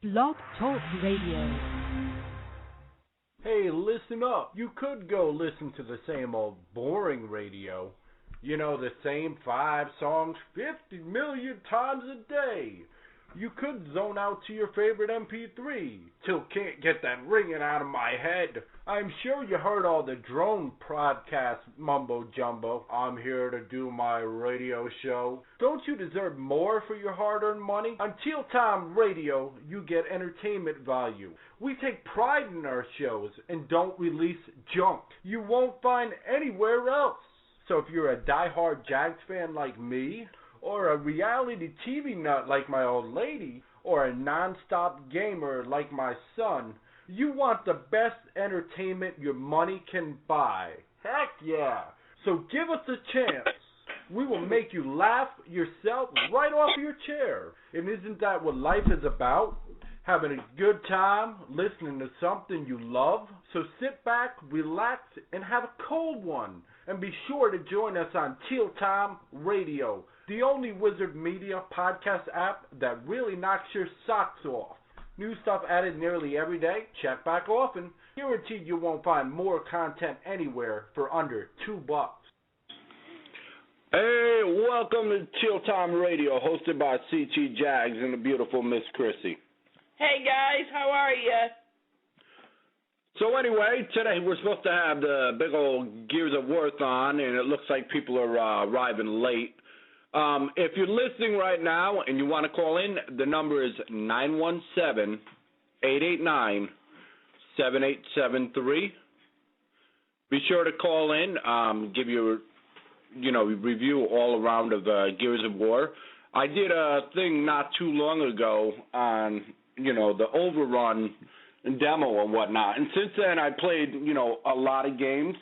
Blog Talk Radio. Hey, listen up. You could go listen to the same old boring radio. You know, the same 5 songs 50 million times a day. You could zone out to your favorite MP3 till can't get that ringing out of my head. I'm sure you heard all the drone podcast mumbo jumbo. I'm here to do my radio show. Don't you deserve more for your hard-earned money? On Teal Time Radio, you get entertainment value. We take pride in our shows and don't release junk you won't find anywhere else. So if you're a die-hard Jags fan like me, or a reality TV nut like my old lady, or a non-stop gamer like my son, you want the best entertainment your money can buy. Heck yeah! So give us a chance. We will make you laugh yourself right off your chair. And isn't that what life is about? Having a good time, listening to something you love. So sit back, relax, and have a cold one. And be sure to join us on Teal Time Radio, the only Wizard Media podcast app that really knocks your socks off. New stuff added nearly every day. Check back often. Guaranteed you won't find more content anywhere for under $2. Hey, welcome to Teal Time Radio, hosted by CT Jags and the beautiful Miss Chrissy. Hey guys, how are ya? So anyway, today we're supposed to have the big old Gears of War on, and it looks like people are arriving late. If you're listening right now and you want to call in, the number is 917-889-7873. Be sure to call in, give your, review all around of Gears of War. I did a thing not too long ago on, the Overrun demo and whatnot. And since then, I played, a lot of games.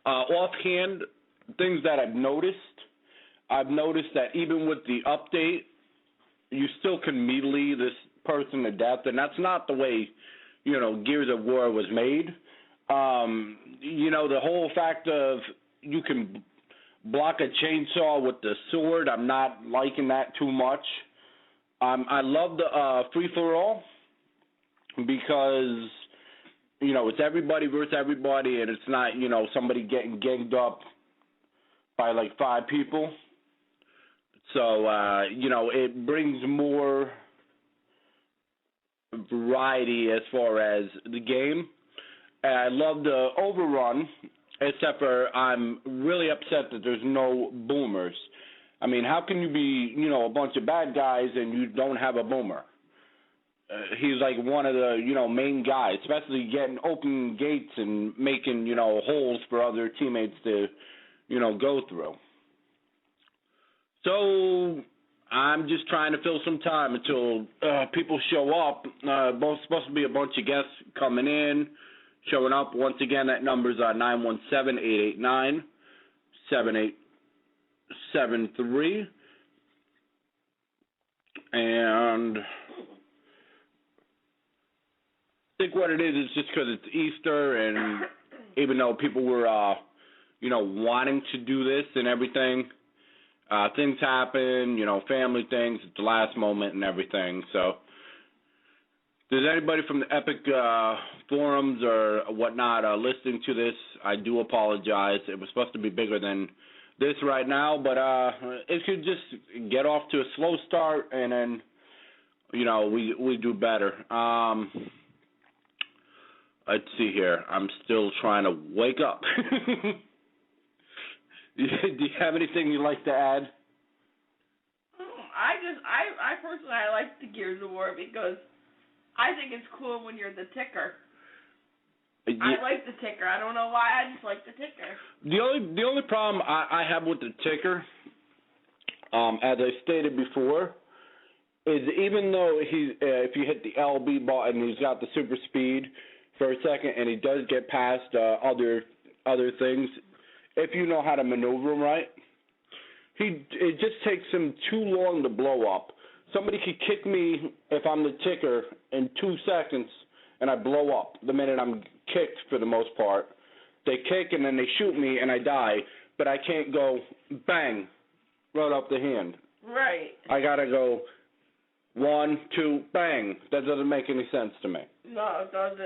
Offhand, things that I've noticed that even with the update, you still can melee this person to death, and that's not the way, Gears of War was made. The whole fact of you can block a chainsaw with the sword, I'm not liking that too much. I love the free-for-all because, it's everybody versus everybody, and it's not, somebody getting ganged up by like 5 people. So, it brings more variety as far as the game. And I love the Overrun, except for I'm really upset that there's no boomers. I mean, how can you be, a bunch of bad guys and you don't have a boomer? He's like one of the, main guys, especially getting open gates and making, holes for other teammates to, go through. So I'm just trying to fill some time until people show up. Supposed to be a bunch of guests coming in, showing up. Once again, that number's 917-889-7873. And I think what it is just because it's Easter, and even though people were, wanting to do this and everything, things happen, family things at the last moment and everything. So, if there's anybody from the Epic forums or whatnot listening to this, I do apologize. It was supposed to be bigger than this right now, but it could just get off to a slow start, and then, we do better. Let's see here. I'm still trying to wake up. Do you have anything you'd like to add? I personally like the Gears of War because I think it's cool when you're the ticker. Yeah. I like the ticker. I don't know why. I just like the ticker. The only problem I have with the ticker, as I stated before, is even though if you hit the LB button, he's got the super speed for a second, and he does get past other things. If you know how to maneuver him right, it just takes him too long to blow up. Somebody could kick me if I'm the ticker in 2 seconds, and I blow up the minute I'm kicked for the most part. They kick, and then they shoot me, and I die, but I can't go bang right off the hand. Right. I got to go 1, 2, bang. That doesn't make any sense to me. No, it doesn't.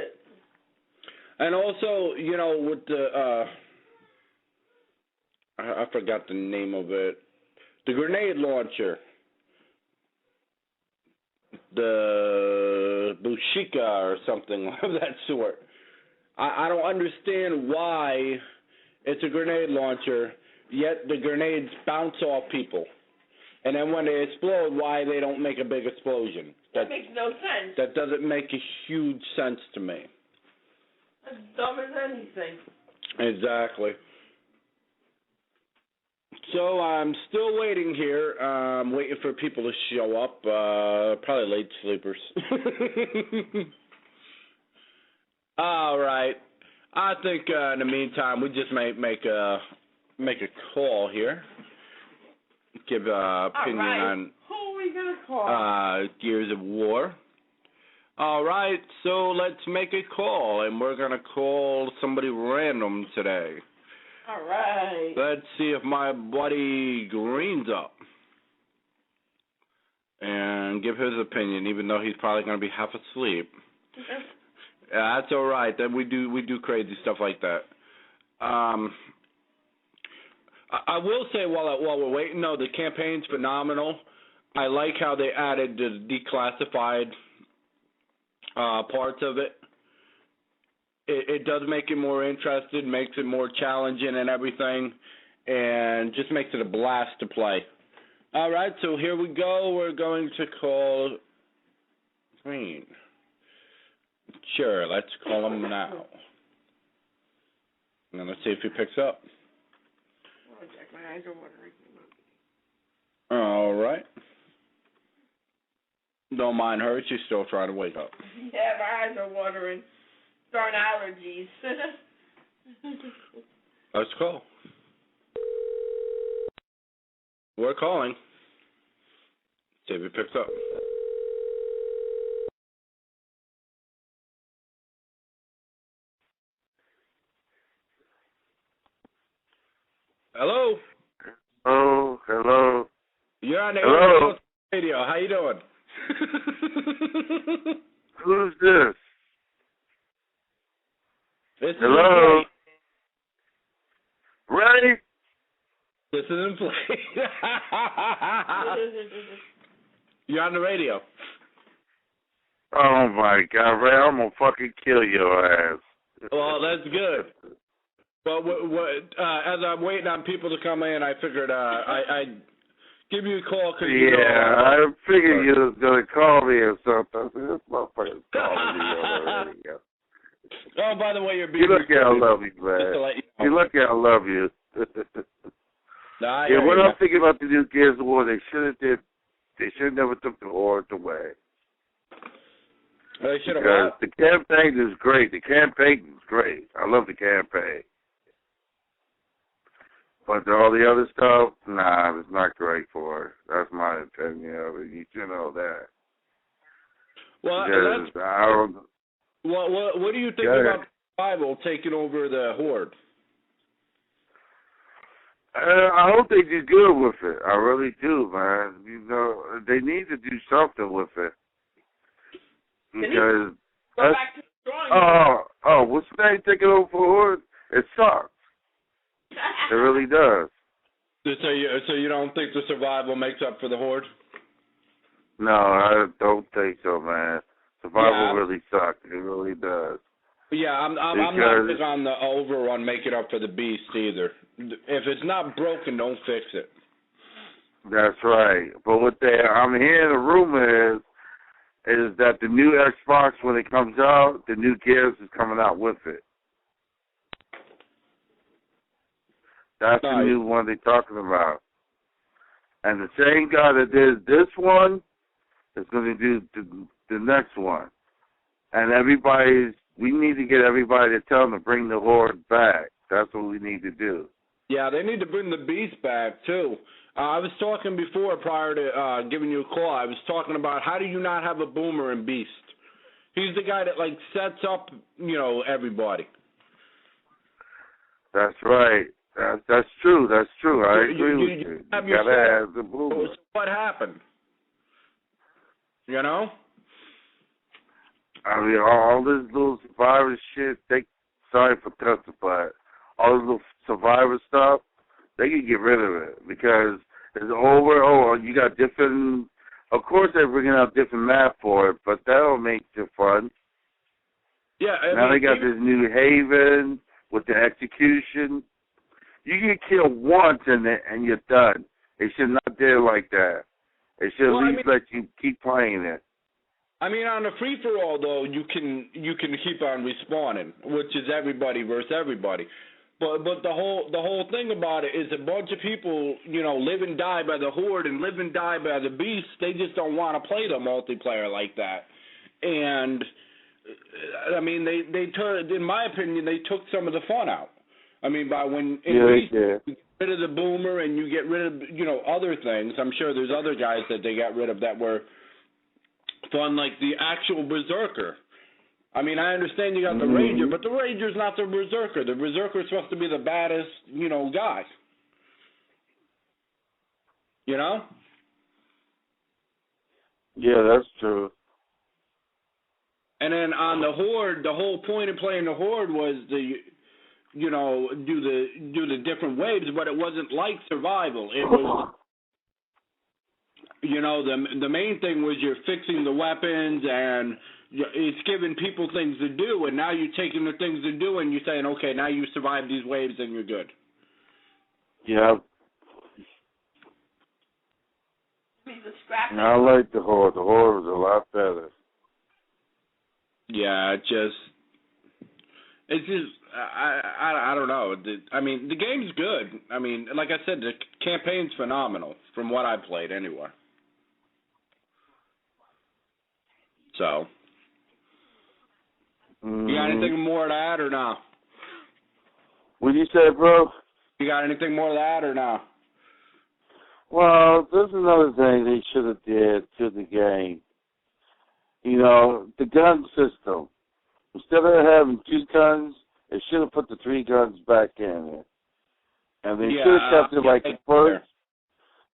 And also, you know, with the, I forgot the name of it. The grenade launcher. The Bushika or something of that sort. I don't understand why it's a grenade launcher, yet the grenades bounce off people. And then when they explode, why they don't make a big explosion? That makes no sense. That doesn't make a huge sense to me. That's dumb as anything. Exactly. So I'm still waiting here. I'm waiting for people to show up. Probably late sleepers. All right. I think in the meantime we just might make a call here. Give opinion on who are we gonna call? Gears of War. All right. So let's make a call, and we're gonna call somebody random today. All right. Let's see if my buddy Green's up and give his opinion, even though he's probably going to be half asleep. That's all right. Then we do crazy stuff like that. I will say while we're waiting, though, the campaign's phenomenal. I like how they added the declassified parts of it. It does make it more interesting, makes it more challenging and everything, and just makes it a blast to play. All right, so here we go. We're going to call Green. Sure, let's call him now. And let's see if he picks up. I'll check. My eyes are watering. All right. Don't mind her. She's still trying to wake up. Yeah, my eyes are watering. Darn allergies. Let's call. We're calling. See if he picks up. Hello. Oh, hello. You're on the Hello. radio. How you doing? Who's this? This Hello. is Ray? This isn't play. You're on the radio. Oh my God, Ray! I'm gonna fucking kill your ass. Well, that's good. But as I'm waiting on people to come in, I figured I'd give you a call because I figured you was gonna call me or something. This motherfucker's calling me on the radio. Oh, by the way, you're being. You look at I love you, man. You look at I love you. Nah, yeah, when I'm thinking about the new Gears of War, they should have never took the Horde away. They should have. Because the campaign is great. The campaign is great. I love the campaign. But all the other stuff, nah, it's not great for it. That's my opinion of it. You should know that. Well, because I don't. What do you think about the Bible taking over the Horde? I hope they do good with it. I really do, man. You know, they need to do something with it. Because go back to the drawing. What's the name taking over for Horde? It sucks. It really does. So you don't think the survival makes up for the Horde? No, I don't think so, man. Survival really sucks. It really does. Yeah, I'm not big on the overrun make it up for the beast either. If it's not broken, don't fix it. That's right. But what I'm hearing the rumor is that the new Xbox, when it comes out, the new Gears is coming out with it. That's the new one they're talking about. And the same guy that did this one is going to do the next one. And we need to get everybody to tell them to bring the Horde back. That's what we need to do. Yeah, they need to bring the Beast back, too. I was talking before, prior to giving you a call, I was talking about how do you not have a Boomer in Beast? He's the guy that, sets up, everybody. That's right. That's true. That's true. I agree with you. You gotta have the Boomer. So what happened? You know? I mean, all this little survivor shit, sorry for cussing, but all this little survivor stuff, they can get rid of it because it's over. Oh, you got different, of course they're bringing out different map for it, but that'll make it fun. Yeah. Now they got this new Haven with the execution. You get killed once and you're done. They should not do it like that. They should at least let you keep playing it. I mean, on a free-for-all, though, you can keep on respawning, which is everybody versus everybody. But the whole thing about it is a bunch of people, live and die by the Horde and live and die by the Beast. They just don't want to play the multiplayer like that. And, I mean, in my opinion, they took some of the fun out. I mean, you get rid of the Boomer and you get rid of, other things. I'm sure there's other guys that they got rid of that were fun, like the actual Berserker. I mean, I understand you got the Ranger, but the Ranger's not the Berserker. The Berserker's supposed to be the baddest, guy. You know? Yeah, that's true. And then on the Horde, the whole point of playing the Horde was do the different waves, but it wasn't like survival. It was, the main thing was you're fixing the weapons and it's giving people things to do, and now you're taking the things to do and you're saying, okay, now you survive these waves and you're good. Yeah. I like the Horde. The Horde was a lot better. Yeah, it's just I don't know. I mean, the game's good. I mean, like I said, the campaign's phenomenal from what I've played anyway. So, you got anything more to add or no? What you say, bro? You got anything more to add or no? Well, there's another thing they should have did to the game. The gun system. Instead of having 2 guns, they should have put the 3 guns back in it. And they should have kept it like the first.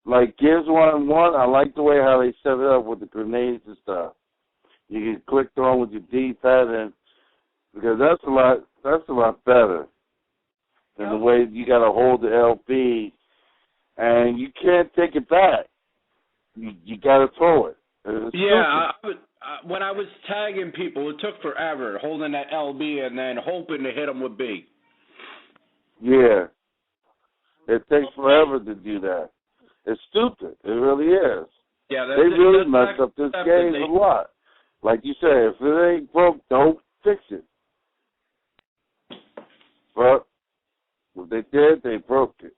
Like Gears 1 and 1, I like the way how they set it up with the grenades and stuff. You can click on with your D-pad, and because that's a lot better than the way you got to hold the LB, and you can't take it back. You got to throw it. When I was tagging people, it took forever holding that LB and then hoping to hit them with B. Yeah, it takes forever to do that. It's stupid. It really is. Yeah, they really messed up this game a lot. Like you said, if it ain't broke, don't fix it. But what they did, they broke it.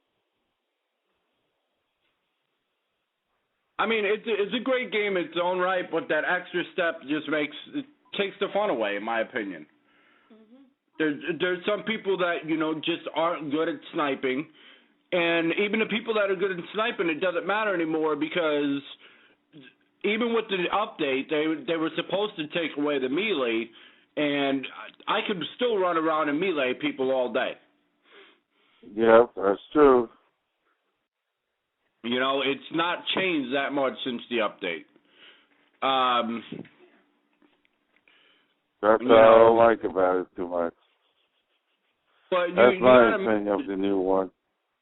I mean, it's a great game in its own right, but that extra step just takes the fun away, in my opinion. Mm-hmm. There's some people that, just aren't good at sniping, and even the people that are good at sniping, it doesn't matter anymore because even with the update, they were supposed to take away the melee, and I could still run around and melee people all day. Yeah, that's true. It's not changed that much since the update. That's what I don't like about it too much. But that's my opinion of the new one.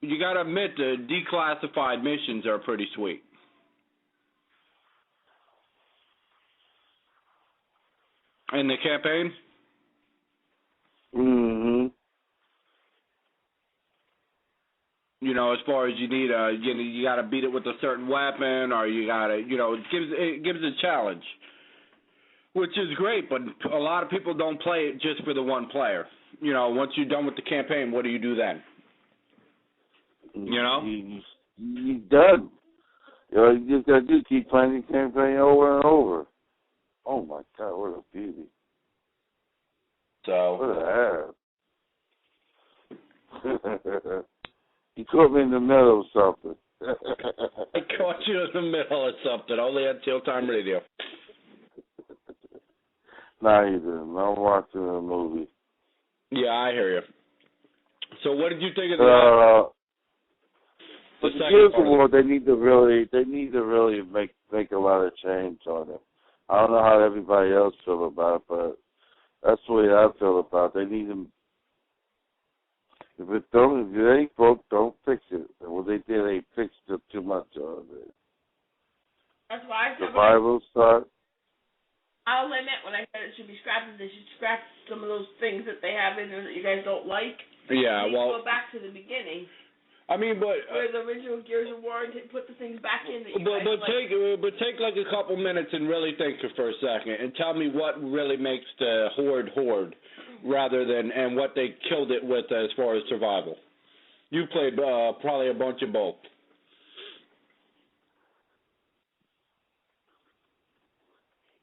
You got to admit the declassified missions are pretty sweet. In the campaign? Mm-hmm. As far as you got to beat it with a certain weapon, or you got to, it gives a challenge, which is great. But a lot of people don't play it just for the one player. Once you're done with the campaign, what do you do then? You're done. You just got to keep playing the campaign over and over. Oh my God, what a beauty! So what a ass. You caught me in the middle of something. I caught you in the middle of something. Only on Till Time Radio. No, you didn't. I'm watching a movie. Yeah, I hear you. So, what did you think of the Gears of War? They need to really make a lot of change on it. I don't know how everybody else feel about it, but that's the way I feel about it. They need them. If it ain't broke, don't fix it. And what they did, they fixed it too much of it. That's why I said Survival start. I'll limit when I said it should be scrapped. They should scrap some of those things that they have in there that you guys don't like. Yeah, well. Go back to the beginning. I mean, but where the original Gears of War and put the things back in that you guys like. Take like a couple minutes and really think for a second and tell me what really makes the Horde rather than and what they killed it with as far as survival. You played probably a bunch of both.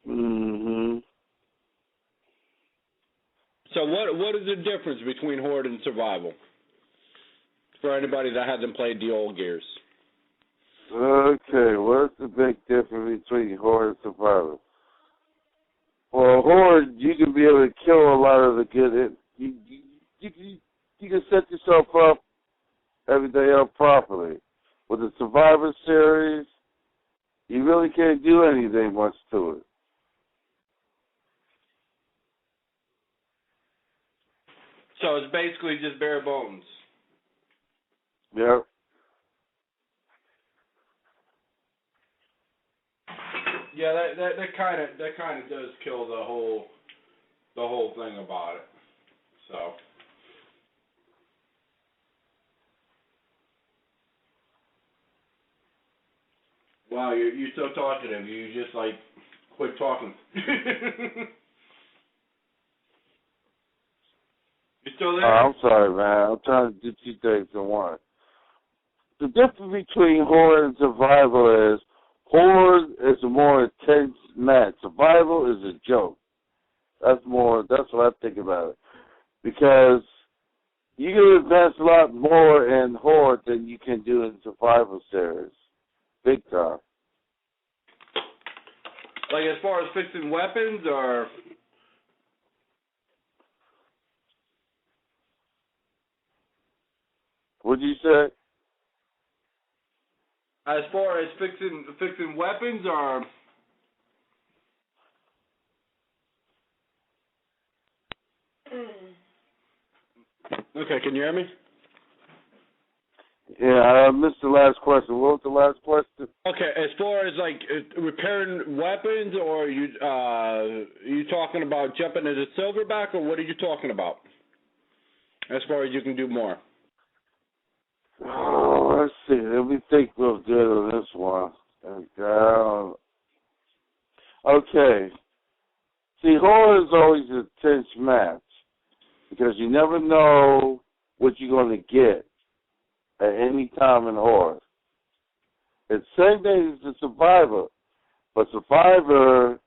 Mhm. So what is the difference between Horde and survival? For anybody that hasn't played the old Gears. Okay, what's the big difference between Horde and survival? Well, Horde, you can be able to kill a lot of the good. You can set yourself up, everything up properly. With the Survivor series, you really can't do anything much to it. So it's basically just bare bones. Yep. Yeah, that kind of does kill the whole thing about it. So. Wow, you're so talkative. You just like quit talking. You still there? I'm sorry, man. I'm trying to do two things at once. The difference between Horde and survival is Horde is a more intense match. Survival is a joke. That's what I think about it. Because you can invest a lot more in Horde than you can do in survival series. Big time. Like as far as fixing weapons or... What'd you say? As far as fixing weapons or... Okay, can you hear me? Yeah, I missed the last question. What was the last question? Okay, as far as like repairing weapons, or are you talking about jumping into silverback, or what are you talking about? As far as you can do more. Oh, let's see. Let me think real good on this one. Okay. See, Horde is always a tense match because you never know what you're going to get at any time in Horde. It's the same thing as the Survivor, but Survivor,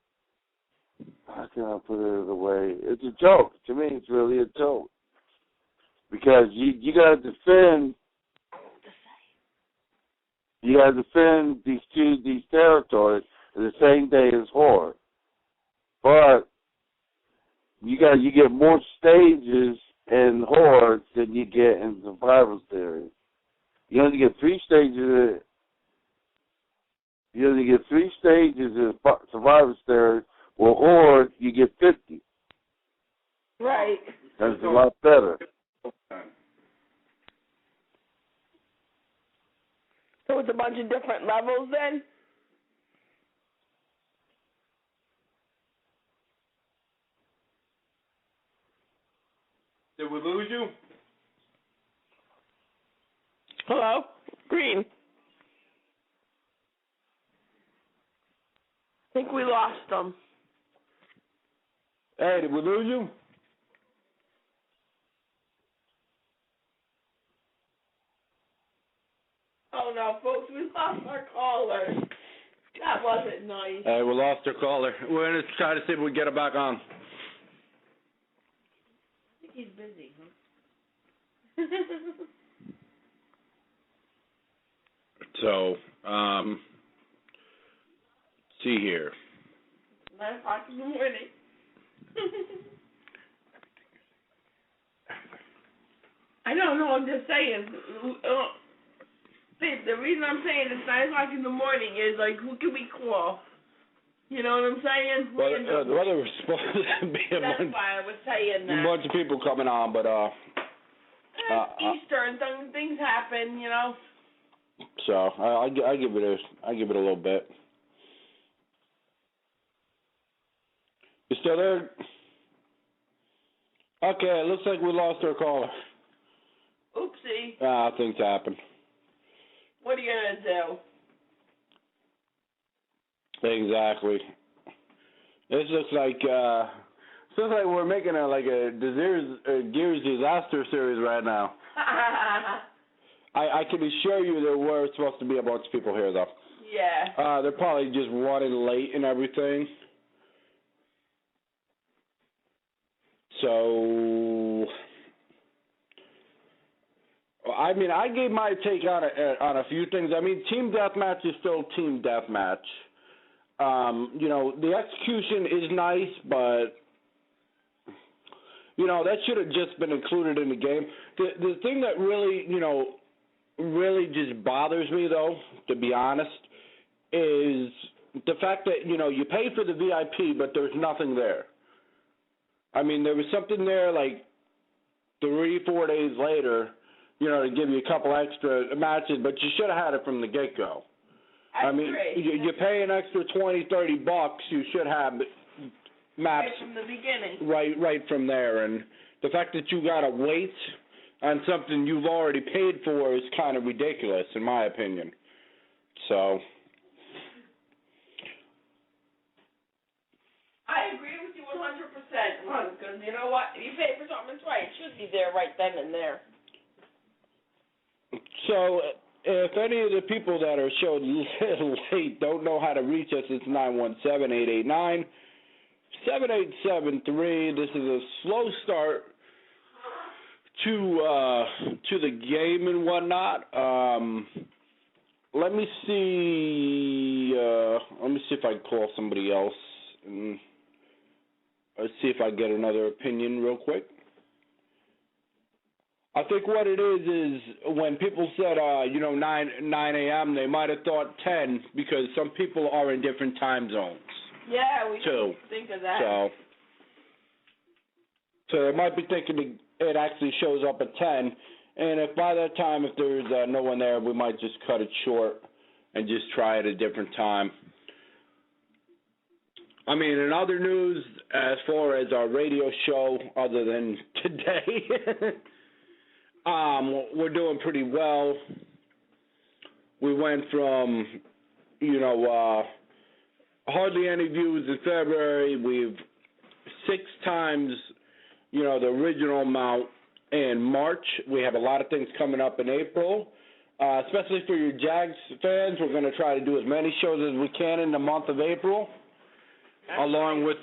how can I put it away? It's a joke. To me, it's really a joke because you got to defend. You got to defend these territories the same day as Horde, but you get more stages in Horde than you get in Survival Series. You only get 3 stages. You only get 3 stages in Survivor Series. Well, Horde you get 50. Right. That's a lot better. So it's a bunch of different levels then? Did we lose you? Hello? Green. I think we lost them. Hey, did we lose you? Oh no, folks, we lost our caller. That wasn't nice. Hey, we lost our caller. We're going to try to see if we get her back on. I think he's busy, huh? So, see here. 9 o'clock in the morning. I don't know, I'm just saying. The reason I'm saying it's 9 o'clock in the morning is, like, who can we call? You know what I'm saying? Well, the weather was supposed to be That's why I was saying that. a bunch of people coming on, but Easter and things happen, you know. So I give it a little bit. You still there? Okay, it looks like we lost our caller. Oopsie. Things happen. What are you gonna do? Exactly. This looks like we're making a Gears disaster series right now. I can assure you there were supposed to be a bunch of people here though. Yeah. They're probably just running late and everything. So, I mean, I gave my take on a few things. I mean, team deathmatch is still team deathmatch. You know, the execution is nice, but you know that should have just been included in the game. The thing that really just bothers me, though, to be honest, is the fact that you pay for the VIP, but there's nothing there. I mean, there was something there like 3-4 days later, to give you a couple extra matches, but you should have had it from the get-go. I mean, you pay an extra $20-$30, you should have maps right from the beginning. Right from there. And the fact that you got to wait on something you've already paid for is kind of ridiculous, in my opinion. So I agree with you 100%, because you know what? If you pay for something, it's right. It should be there right then and there. So if any of the people that are showed late don't know how to reach us, it's 917-889-7873. This is a slow start to the game and whatnot. Let me see if I can call somebody else and let's see if I get another opinion real quick. I think what it is when people said 9 a.m. they might have thought 10 because some people are in different time zones. Yeah, we too. Think of that. So they might be thinking it actually shows up at 10, and if by that time if there's no one there, we might just cut it short and just try at a different time. I mean, in other news, as far as our radio show, other than today, we're doing pretty well. We went from, hardly any views in February. We've 6 times, the original amount in March. We have a lot of things coming up in April, especially for your Jags fans. We're going to try to do as many shows as we can in the month of April. Along with,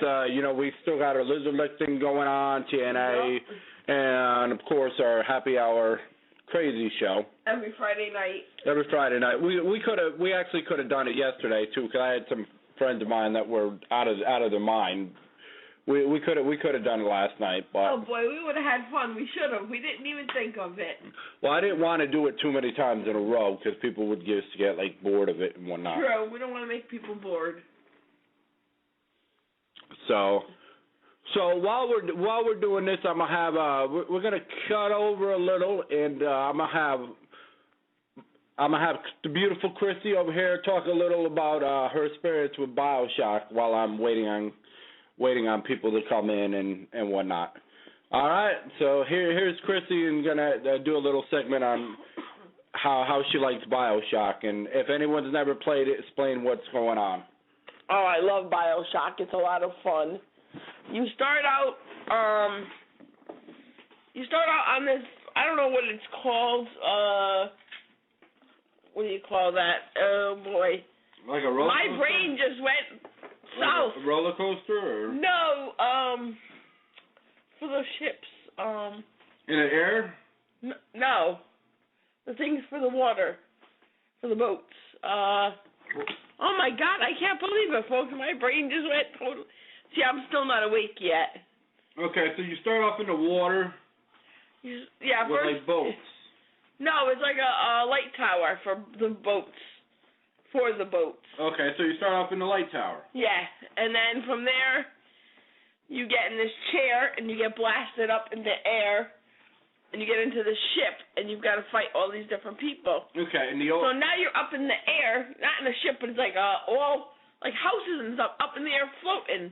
we still got our Lizard Lick thing going on, TNA, and, of course, our Happy Hour Crazy show. Every Friday night. We actually could have done it yesterday, too, because I had some friends of mine that were out of their mind. We could have done it last night, but... Oh, boy, we would have had fun. We should have. We didn't even think of it. Well, I didn't want to do it too many times in a row, because people would just get, bored of it and whatnot. True. We don't want to make people bored. So while we're doing this, I'm gonna have we're gonna cut over a little, and I'm gonna have the beautiful Chrissy over here talk a little about her experience with BioShock while I'm waiting on people to come in and whatnot. All right, so here's Chrissy, and gonna do a little segment on how she likes BioShock, and if anyone's never played it, explain what's going on. Oh, I love BioShock. It's a lot of fun. You start out on this, I don't know what it's called, what do you call that? Oh, boy. Like a roller coaster? My brain just went south. Like a roller coaster? Or? No, for the ships. In the air? No. The things for the water, for the boats. Oh, my God, I can't believe it, folks. My brain just went totally... See, I'm still not awake yet. Okay, so you start off in the water with, first, boats. No, it's like a light tower for the boats, for the boats. Okay, so you start off in the light tower. Yeah, and then from there, you get in this chair, and you get blasted up in the air, and you get into the ship, and you've got to fight all these different people. Okay, and So now you're up in the air, not in a ship, but it's like all like houses and stuff up in the air floating.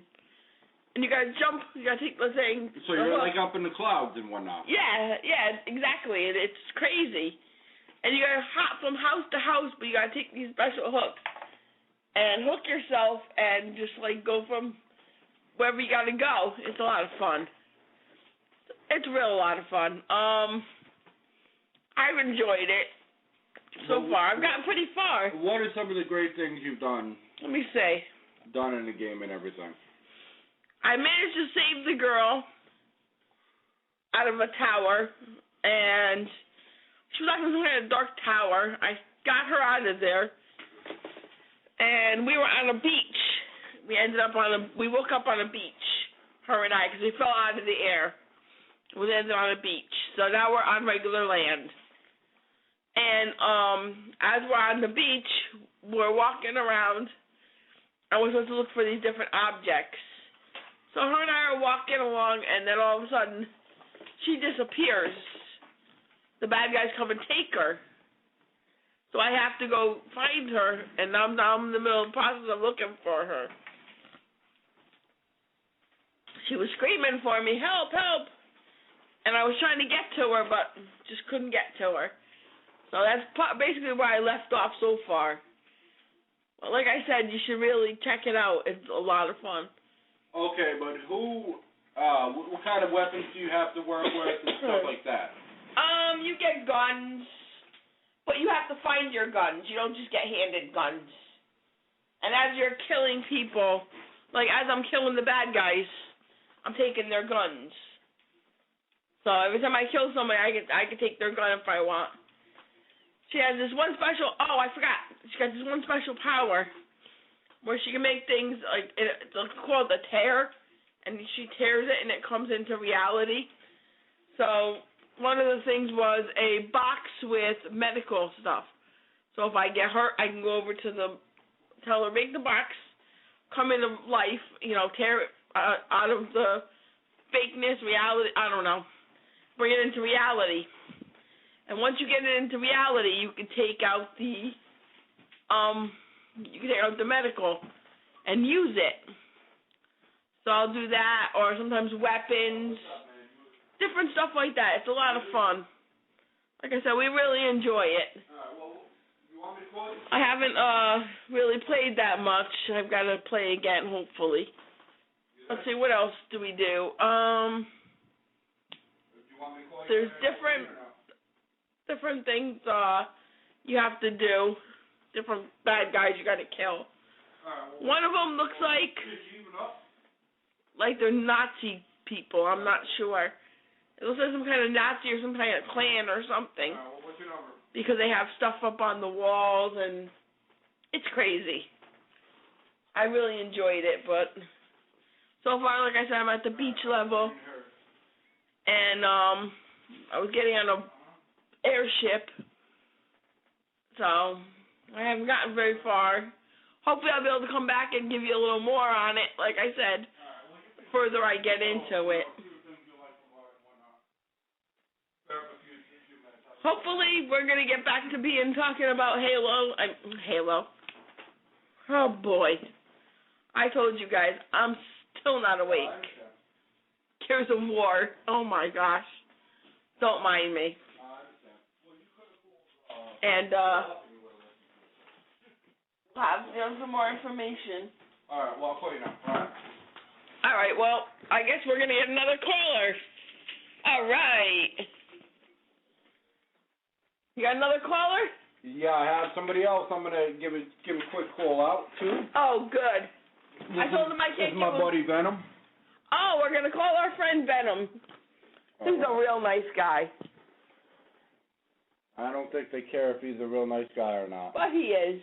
And you gotta jump, you gotta take the thing. So you're like up in the clouds and whatnot. Yeah, exactly. It's crazy. And you gotta hop from house to house, but you gotta take these special hooks and hook yourself and just like go from wherever you gotta go. It's a lot of fun. It's a lot of fun. I've enjoyed it so far. I've gotten pretty far. What are some of the great things you've done? Let me say. Done in the game and everything. I managed to save the girl out of a tower, and she was like in some kind of dark tower. I got her out of there, and we were on a beach. We woke up on a beach, her and I, because we fell out of the air. We ended on a beach. So now we're on regular land. And as we're on the beach, we're walking around, and we're supposed to look for these different objects. So her and I are walking along, and then all of a sudden, she disappears. The bad guys come and take her. So I have to go find her, and I'm in the middle of the process of looking for her. She was screaming for me, help, help. And I was trying to get to her, but just couldn't get to her. So that's basically where I left off so far. But like I said, you should really check it out. It's a lot of fun. Okay, but what kind of weapons do you have to work with and stuff like that? You get guns, but you have to find your guns. You don't just get handed guns. And as you're killing people, like as I'm killing the bad guys, I'm taking their guns. So every time I kill somebody, I can take their gun if I want. She has this one special, I forgot. She got this one special power where she can make things like, it's called a tear, and she tears it and it comes into reality. So one of the things was a box with medical stuff. So if I get hurt, I can go over to tell her, make the box, come into life, tear it out of the fakeness, reality, I don't know, bring it into reality. And once you get it into reality, you can take out the medical and use it. So I'll do that, or sometimes weapons, different stuff like that. It's a lot of fun. Like I said, we really enjoy it. I haven't really played that much. I've got to play again, hopefully. Let's see, what else do we do? There's different things you have to do. Different bad guys you got to kill. One of them looks like they're Nazi people. I'm not sure. It looks like some kind of Nazi or some kind of Klan or something. What's your number? Because they have stuff up on the walls, and it's crazy. I really enjoyed it, but so far, like I said, I'm at the beach level, and I was getting on an airship, so I haven't gotten very far. Hopefully I'll be able to come back and give you a little more on it, like I said, the further I get into it. Hopefully we're going to get back to talking about Halo. Oh, boy. I told you guys, I'm still not awake. Gears of War. Oh, my gosh. Don't mind me. And, have some more information. All right, well, I'll call you now. All right, well, I guess we're going to get another caller. All right. You got another caller? Yeah, I have somebody else I'm going to give a quick call out to. Oh, good. I told him I can't give him. This is my buddy Venom. Oh, we're going to call our friend Venom. He's a real nice guy. I don't think they care if he's a real nice guy or not. But he is.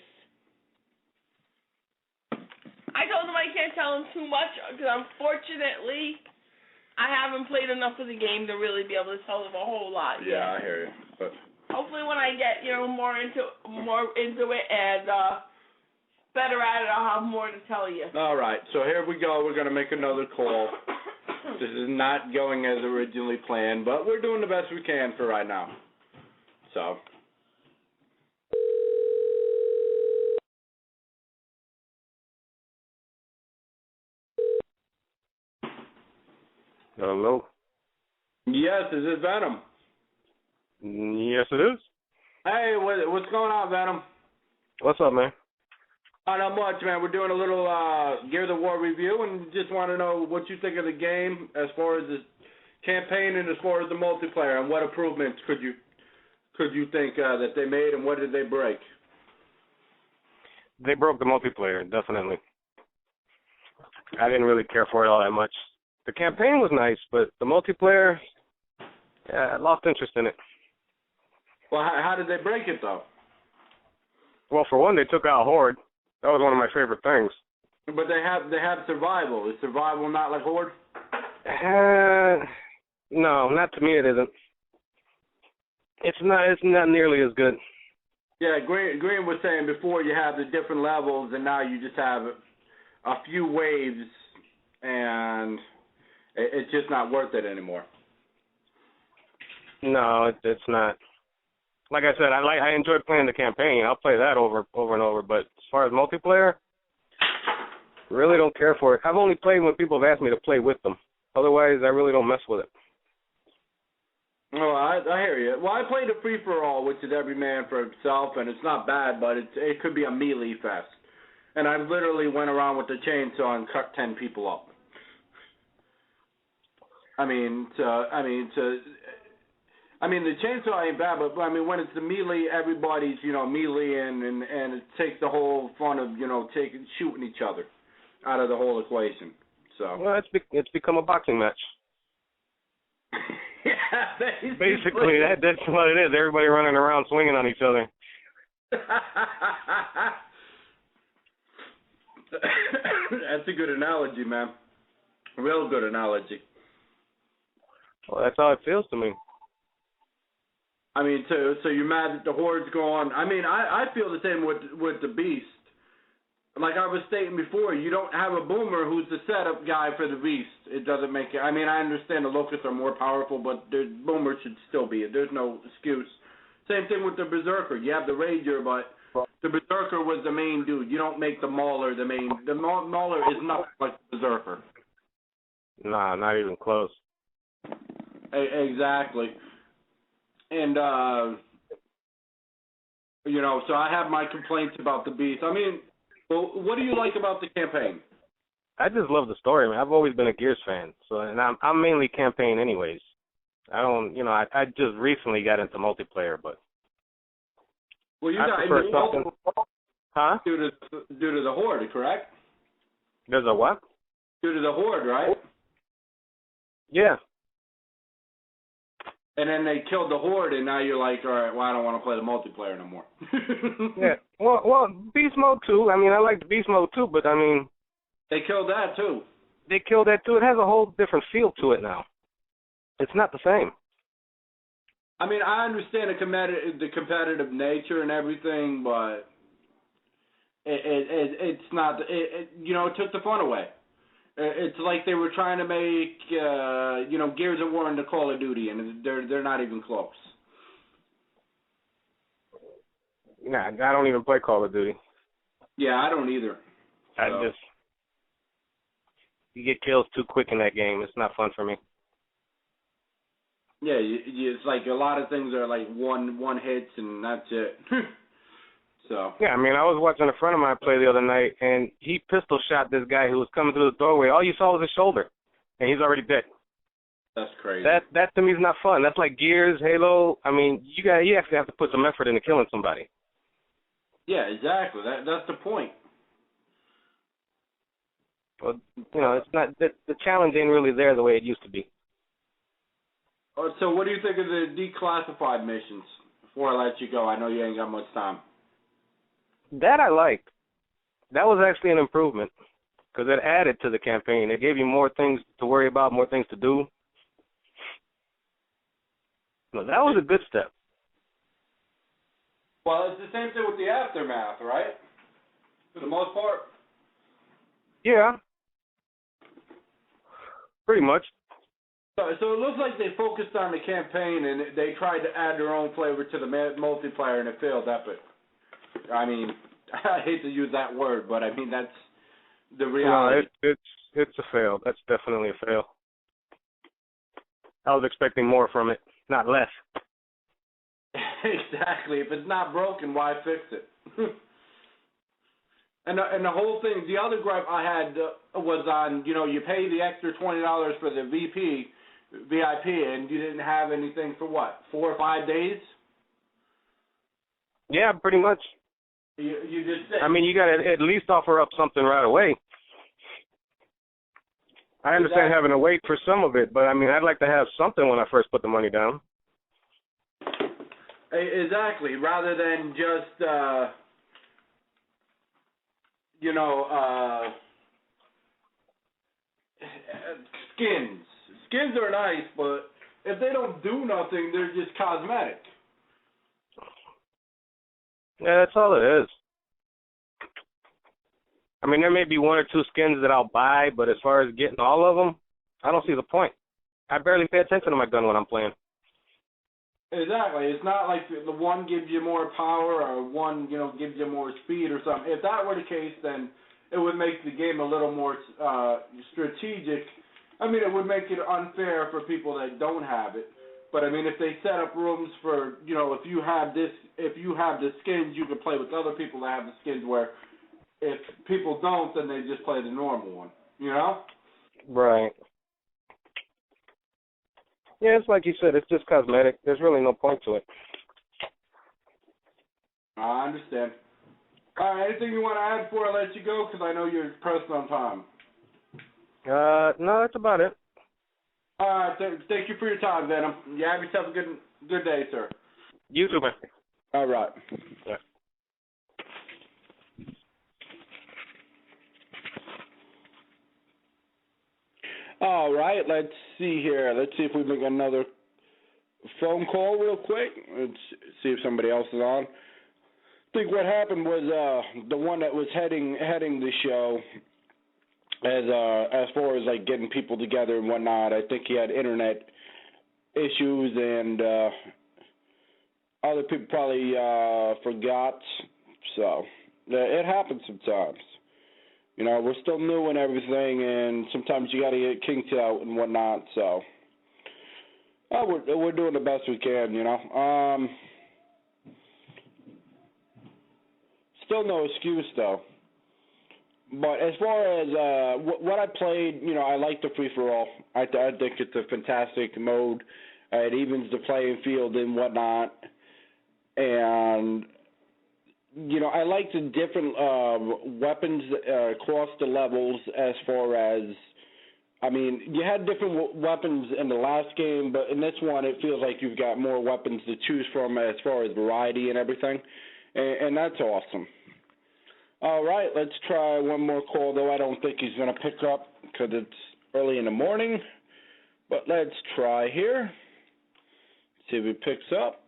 I told him I can't tell him too much because unfortunately I haven't played enough of the game to really be able to tell him a whole lot yet. Yeah, I hear you. But hopefully when I get more into it and better at it, I'll have more to tell you. All right, so here we go. We're going to make another call. This is not going as originally planned, but we're doing the best we can for right now. So. Hello? Yes, is this Venom? Yes, it is. Hey, what's going on, Venom? What's up, man? Not much, man. We're doing a little Gears of War review, and just want to know what you think of the game as far as the campaign and as far as the multiplayer, and what improvements could you think that they made, and what did they break? They broke the multiplayer, definitely. I didn't really care for it all that much. The campaign was nice, but the multiplayer, I lost interest in it. Well, how did they break it, though? Well, for one, they took out Horde. That was one of my favorite things. But they have survival. Is survival not like Horde? No, not to me. It isn't. It's not nearly as good. Yeah, Green was saying before you have the different levels, and now you just have a few waves, and it's just not worth it anymore. No, it's not. Like I said, I enjoyed playing the campaign. I'll play that over and over. But as far as multiplayer, really don't care for it. I've only played when people have asked me to play with them. Otherwise, I really don't mess with it. Oh, I hear you. Well, I played a free-for-all, which is every man for himself, and it's not bad, but it could be a melee fest. And I literally went around with the chainsaw and cut 10 people up. I mean, the chainsaw ain't bad, but I mean, when it's the melee, everybody's, melee and it takes the whole fun of, shooting each other out of the whole equation. So. Well, it's become a boxing match. Yeah, basically that's what it is. Everybody running around swinging on each other. That's a good analogy, man. Real good analogy. Well, that's how it feels to me. I mean, so you're mad that the Horde's gone. I mean, I feel the same with the Beast. Like I was stating before, you don't have a Boomer who's the setup guy for the Beast. It doesn't make it. I mean, I understand the Locusts are more powerful, but the Boomer should still be it. There's no excuse. Same thing with the Berserker. You have the Rager, but the Berserker was the main dude. You don't make the Mauler the main. The Mauler is not like the Berserker. Nah, not even close. Exactly. And, so I have my complaints about the Beast. I mean, well, what do you like about the campaign? I just love the story, man. I've always been a Gears fan, and I'm mainly campaign anyways. I don't, I just recently got into multiplayer, but well, you I got prefer something. Huh? Due to the Horde, correct? There's a what? Due to the Horde, right? Yeah. And then they killed the Horde, and now you're like, all right, well, I don't want to play the multiplayer no more. Yeah. Well, Beast Mode too. I mean, I like the Beast Mode too, but I mean, they killed that too. They killed that too. It has a whole different feel to it now. It's not the same. I mean, I understand the competitive nature and everything, but it's not. It took the fun away. It's like they were trying to make, Gears of War into Call of Duty, and they're not even close. Nah, I don't even play Call of Duty. Yeah, I don't either. So. You get kills too quick in that game. It's not fun for me. Yeah, it's like a lot of things are like one hits and that's it. So. Yeah, I mean, I was watching a friend of mine play the other night, and he pistol shot this guy who was coming through the doorway. All you saw was his shoulder, and he's already dead. That's crazy. That to me is not fun. That's like Gears, Halo. I mean, you actually have to put some effort into killing somebody. Yeah, exactly. That's the point. Well, it's not the challenge ain't really there the way it used to be. So, what do you think of the declassified missions? Before I let you go, I know you ain't got much time. That I liked. That was actually an improvement because it added to the campaign. It gave you more things to worry about, more things to do. No, that was a good step. Well, it's the same thing with the Aftermath, right? For the most part? Yeah. Pretty much. So it looks like they focused on the campaign and they tried to add their own flavor to the multiplayer and it failed epic. I mean, I hate to use that word, but I mean that's the reality. No, it's a fail. That's definitely a fail. I was expecting more from it, not less. Exactly. If it's not broken, why fix it? And the whole thing, the other gripe I had was on, you pay the extra $20 for the VIP, and you didn't have anything for what, 4 or 5 days? Yeah, pretty much. You just said. I mean, you got to at least offer up something right away. I understand having to wait for some of it, but I mean, I'd like to have something when I first put the money down. Exactly, rather than just, skins. Skins are nice, but if they don't do nothing, they're just cosmetic. Yeah, that's all it is. I mean, there may be 1 or 2 skins that I'll buy, but as far as getting all of them, I don't see the point. I barely pay attention to my gun when I'm playing. Exactly. It's not like the one gives you more power or one, gives you more speed or something. If that were the case, then it would make the game a little more strategic. I mean, it would make it unfair for people that don't have it. But I mean, if they set up rooms for, if you have the skins, you can play with other people that have the skins. Where if people don't, then they just play the normal one. Right. Yeah, it's like you said, it's just cosmetic. There's really no point to it. I understand. All right, anything you want to add before I let you go? Because I know you're pressed on time. No, that's about it. All right, thank you for your time, Venom. You have yourself a good day, sir. You too, man. All right. Yeah. All right, let's see here. Let's see if we make another phone call real quick. Let's see if somebody else is on. I think what happened was the one that was heading the show, as far as like getting people together and whatnot. I think he had internet issues and other people probably forgot. So it happens sometimes. We're still new and everything, and sometimes you got to get kinked out and whatnot. So we're doing the best we can. Still no excuse though. But as far as what I played, I like the free-for-all. I think it's a fantastic mode. It evens the playing field and whatnot. And, I like the different weapons across the levels as far as, you had different weapons in the last game, but in this one it feels like you've got more weapons to choose from as far as variety and everything. And that's awesome. All right, let's try one more call, though I don't think he's going to pick up because it's early in the morning. But let's try here. See if he picks up.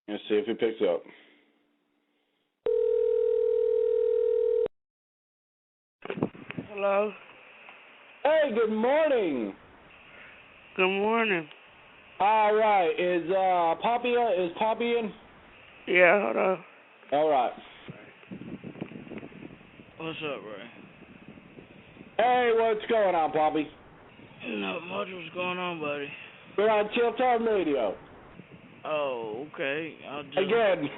Let's see if he picks up. Hello? Hey, good morning. Good morning. All right, is Poppy in? Yeah, hold on. All right. What's up, Ray? Hey, what's going on, Poppy? Not much. What's going on, buddy? We're on Chill Time Radio. Oh, okay. Again.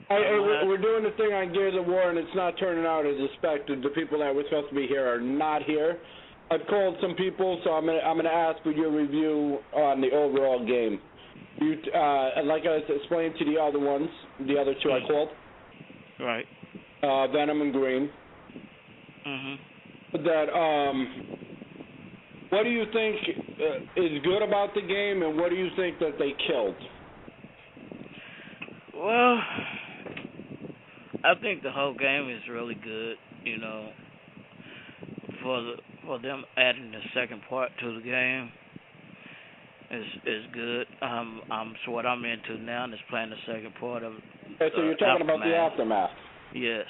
We're doing the thing on Gears of War, and it's not turning out as expected. The people that were supposed to be here are not here. I've called some people, so I'm gonna ask for your review on the overall game. Like I explained to the other ones, the other two I called. Right. Venom and Green. That what do you think is good about the game, and what do you think that they killed? Well, I think the whole game is really good. For them adding the second part to the game is good. So what I'm into now is playing the second part of. Okay, so you're talking about the aftermath. Yes,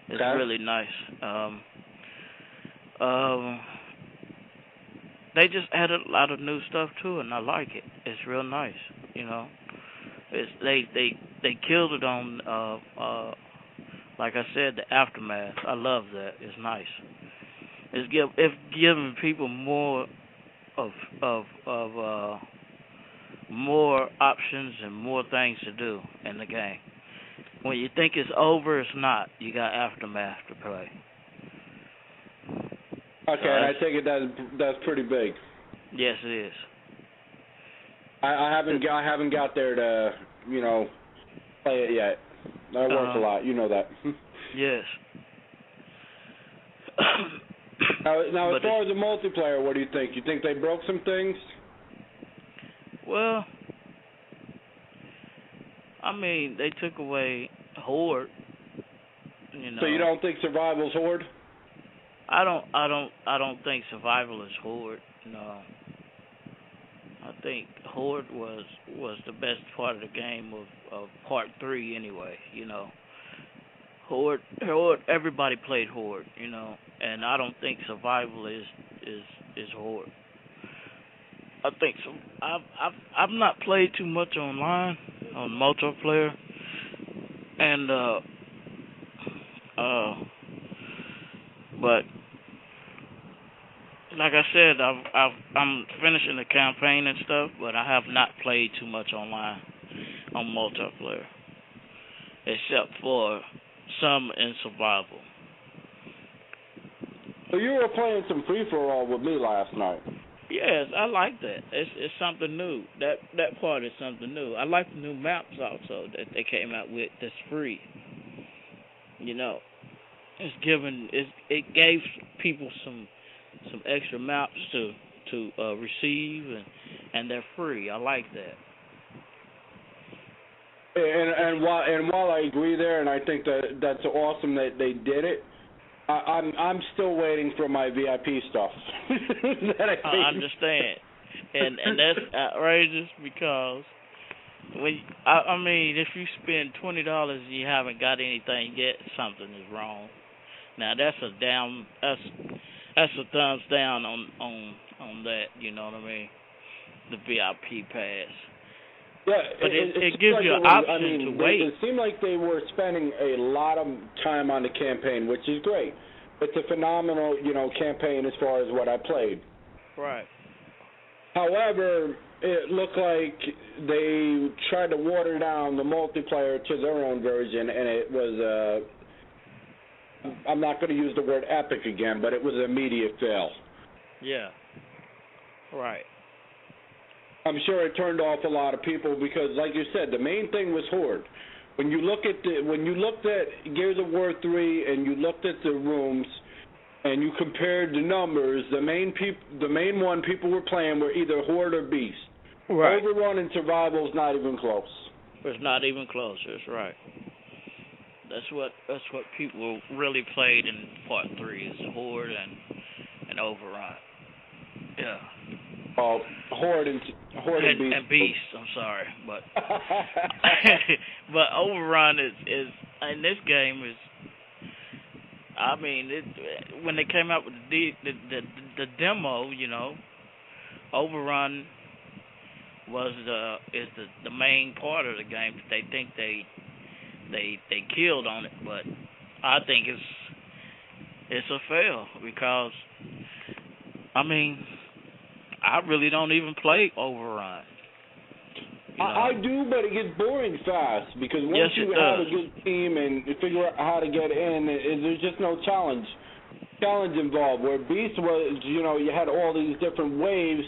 it's Okay. really nice. They just added a lot of new stuff to it, and I like it. It's real nice. It's they killed it on like I said, the aftermath. I love that. It's nice. It's giving people more of more options and more things to do in the game. When you think it's over, it's not. You got aftermath to play. Okay, and I take it that's pretty big. Yes, it is. I haven't got there to play it yet. I work a lot, you know that. Yes. Now as far as the multiplayer, what do you think? You think they broke some things? Well, I mean, they took away Horde. So you don't think Survival's Horde? I don't think Survival is Horde. No. I think Horde was the best part of the game of Part 3 anyway. Horde. Everybody played Horde. And I don't think Survival is Horde. I think so. I've not played too much online on multiplayer, and but like I said, I'm finishing the campaign and stuff, but I have not played too much online on multiplayer, except for some in survival. So you were playing some free-for-all with me last night. Yes, I like that. It's something new. That part is something new. I like the new maps also that they came out with that's free. It gave people some extra maps to receive, and they're free. I like that. And while I agree there, and I think that's awesome that they did it, I'm still waiting for my VIP stuff. I understand, and that's outrageous because I mean, if you spend $20 and you haven't got anything yet, something is wrong. Now that's a thumbs down on that. You know what I mean? The VIP pass. Yeah, but it gives you an option to wait. It seemed like they were spending a lot of time on the campaign, which is great. It's a phenomenal, campaign as far as what I played. Right. However, it looked like they tried to water down the multiplayer to their own version, and it was, I'm not going to use the word epic again, but it was an immediate fail. Yeah. Right. I'm sure it turned off a lot of people because, like you said, the main thing was Horde. When you looked at Gears of War 3 and you looked at the rooms and you compared the numbers, the main one people were playing were either Horde or Beast. Right. Overrun and Survival is not even close. It's not even close. That's right. That's what people really played in Part 3 is Horde and Overrun. Yeah. Horde and Beast. And Beast. I'm sorry, but but Overrun is in this game is. I mean, when they came out with the demo, Overrun was the main part of the game. They think they killed on it, but I think it's a fail because I mean. I really don't even play Overrun. I do, but it gets boring fast because once you have a good team and you figure out how to get in, there's just no challenge involved. Where Beast was, you had all these different waves.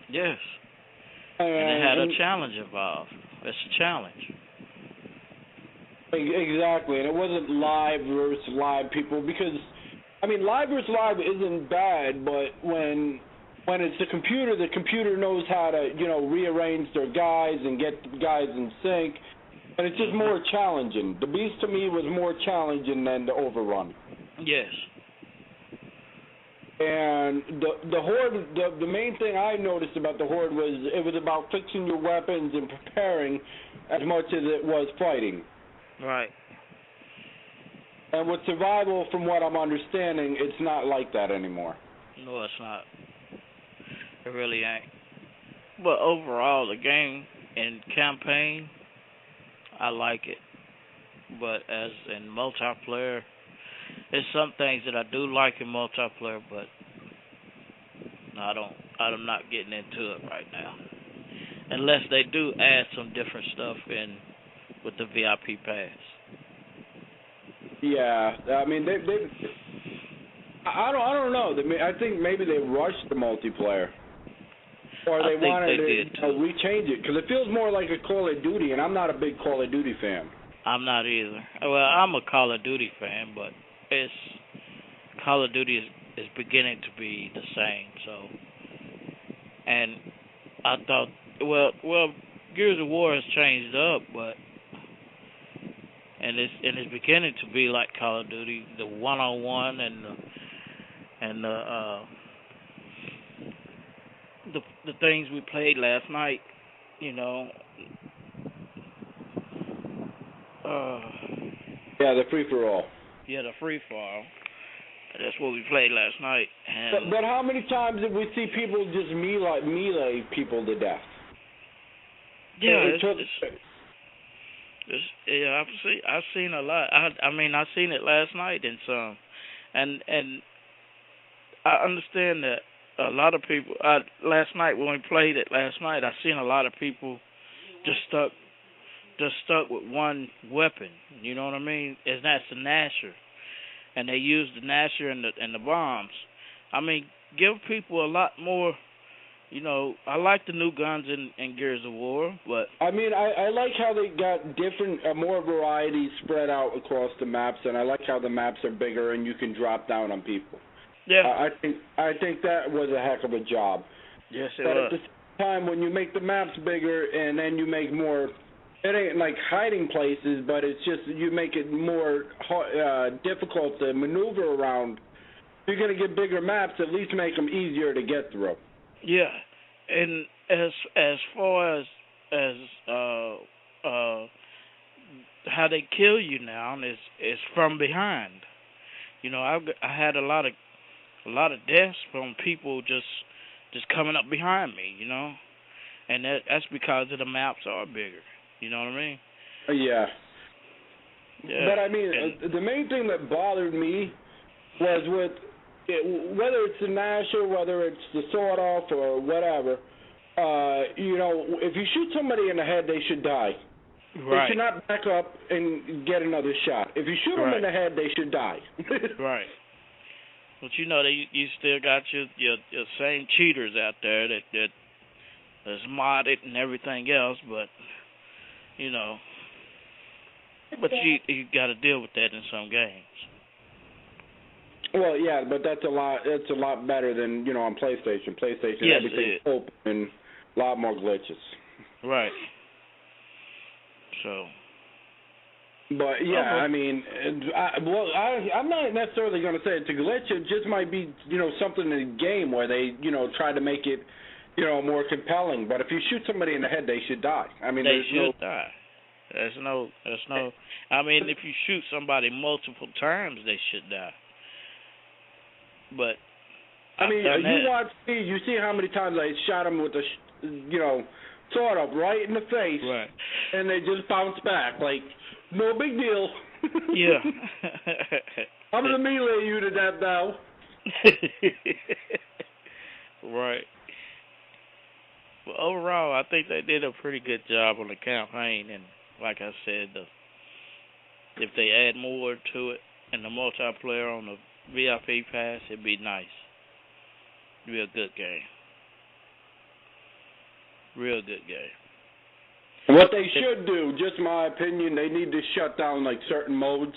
Yes. And it had a challenge involved. It's a challenge. Exactly, and it wasn't live versus live people because, I mean, live versus live isn't bad, but when it's the computer knows how to, rearrange their guys and get the guys in sync. And it's just more challenging. The Beast to me was more challenging than the Overrun. Yes. And the Horde, the main thing I noticed about the Horde was it was about fixing your weapons and preparing as much as it was fighting. Right. And with survival, from what I'm understanding, it's not like that anymore. No, it's not. It really ain't. But overall, the game in campaign, I like it. But as in multiplayer, there's some things that I do like in multiplayer, but I'm not getting into it right now. Unless they do add some different stuff in with the VIP pass. Yeah, I mean I don't know. I think maybe they rushed the multiplayer, or they wanted to rechange it because it feels more like a Call of Duty, and I'm not a big Call of Duty fan. I'm not either. Well, I'm a Call of Duty fan, but Call of Duty is beginning to be the same. So, and I thought, well, Gears of War has changed up, but. And it's beginning to be like Call of Duty, the 1-on-1 and the things we played last night, you know. Yeah, the free for all. Yeah, the free for all. That's what we played last night. And but how many times did we see people just melee people to death? Yeah, yeah, I've seen a lot. I mean, I seen it last night and some, and I understand that a lot of people. Last night when we played it last night, I seen a lot of people just stuck with one weapon. You know what I mean? And that's the Gnasher, and they use the Gnasher and the bombs. I mean, give people a lot more. You know, I like the new guns in Gears of War, but I mean, I like how they got different, more variety spread out across the maps, and I like how the maps are bigger and you can drop down on people. Yeah, I think that was a heck of a job. Yes, it but was. At the same time, when you make the maps bigger and then you make more, it ain't like hiding places, but it's just you make it more difficult to maneuver around. If you're gonna get bigger maps, at least make them easier to get through. Yeah, and as far as how they kill you now is from behind. You know, I had a lot of deaths from people just coming up behind me. You know, and that's because of the maps are bigger. You know what I mean? Yeah. But I mean, and the main thing that bothered me was with. Whether it's the Gnasher, whether it's the sword off or whatever, you know, if you shoot somebody in the head, they should die. Right. They should not back up and get another shot. If you shoot them in the head, they should die. Right. But you know, you still got your same cheaters out there that's modded and everything else, but you know, but you got to deal with that in some games. Well, yeah, but that's a lot better than, you know, on PlayStation. Yes, everything's open and a lot more glitches. Right. So. But yeah, I mean, I'm not necessarily going to say it's a glitch. It just might be, you know, something in the game where they, you know, try to make it, you know, more compelling. But if you shoot somebody in the head, they should die. I mean, they should die. There's no. I mean, if you shoot somebody multiple times, they should die. But I mean, you see how many times I shot them with the, you know, sword up right in the face, right, and they just bounce back like no big deal. Yeah. I'm gonna melee you to death now. Right. Well, overall, I think they did a pretty good job on the campaign, and like I said, if they add more to it and the multiplayer on the VIP pass, it'd be nice. It'd be a good game. Real good game. What they should do, just my opinion, they need to shut down like certain modes,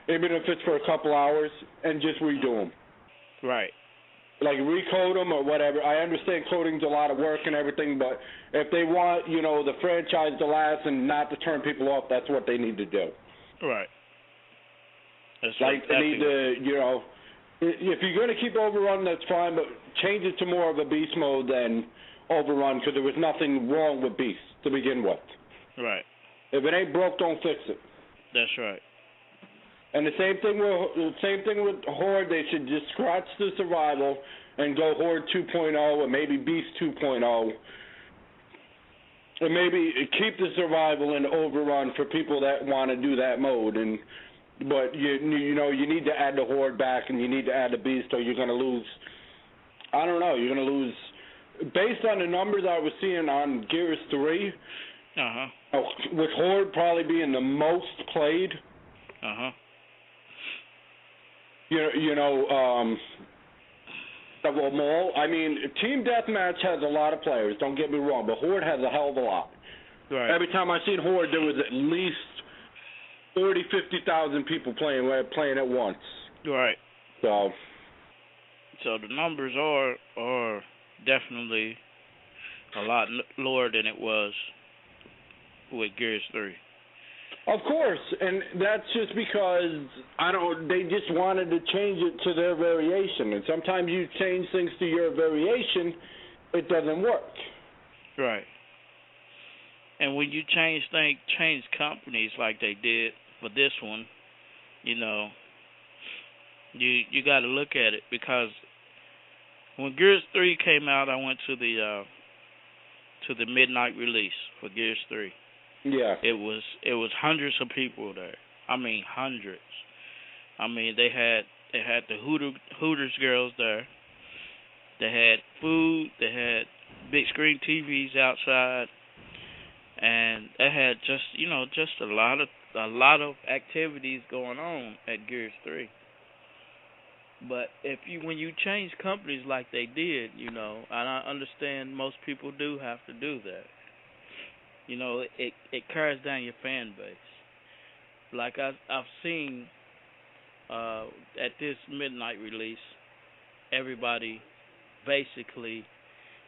even if it's for a couple hours, and just redo them. Right. like recode them or whatever. I understand coding's a lot of work and everything, but if they want, you know, the franchise to last and not to turn people off, that's what they need to do. Right. That's like exactly. They need to, you know, if you're going to keep Overrun, that's fine, but change it to more of a Beast mode than Overrun, because there was nothing wrong with Beast to begin with. Right. If it ain't broke, don't fix it. That's right. And the same thing with Horde. They should just scratch the survival and go Horde 2.0 or maybe Beast 2.0, and maybe keep the survival and Overrun for people that want to do that mode. But you know, you need to add the Horde back and you need to add the Beast, or you're going to lose. I don't know. You're going to lose based on the numbers I was seeing on Gears 3. With Horde probably being the most played. You know, of them all. I mean, Team Deathmatch has a lot of players, don't get me wrong, but Horde has a hell of a lot. Right. Every time I seen Horde, there was at least 30,000, 50,000 people playing at once. Right. So the numbers are definitely a lot lower than it was with Gears 3. Of course, and that's just because they just wanted to change it to their variation, and sometimes you change things to your variation, it doesn't work. Right. And when you change companies like they did for this one, you know, you got to look at it, because when Gears 3 came out, I went to the midnight release for Gears 3. Yeah. It was hundreds of people there. I mean, hundreds. I mean, they had the Hooters girls there. They had food. They had big screen TVs outside, and they had just a lot of activities going on at Gears 3. But when you change companies like they did, you know, and I understand most people do have to do that. You know, it carries down your fan base. Like I've seen at this midnight release, everybody basically,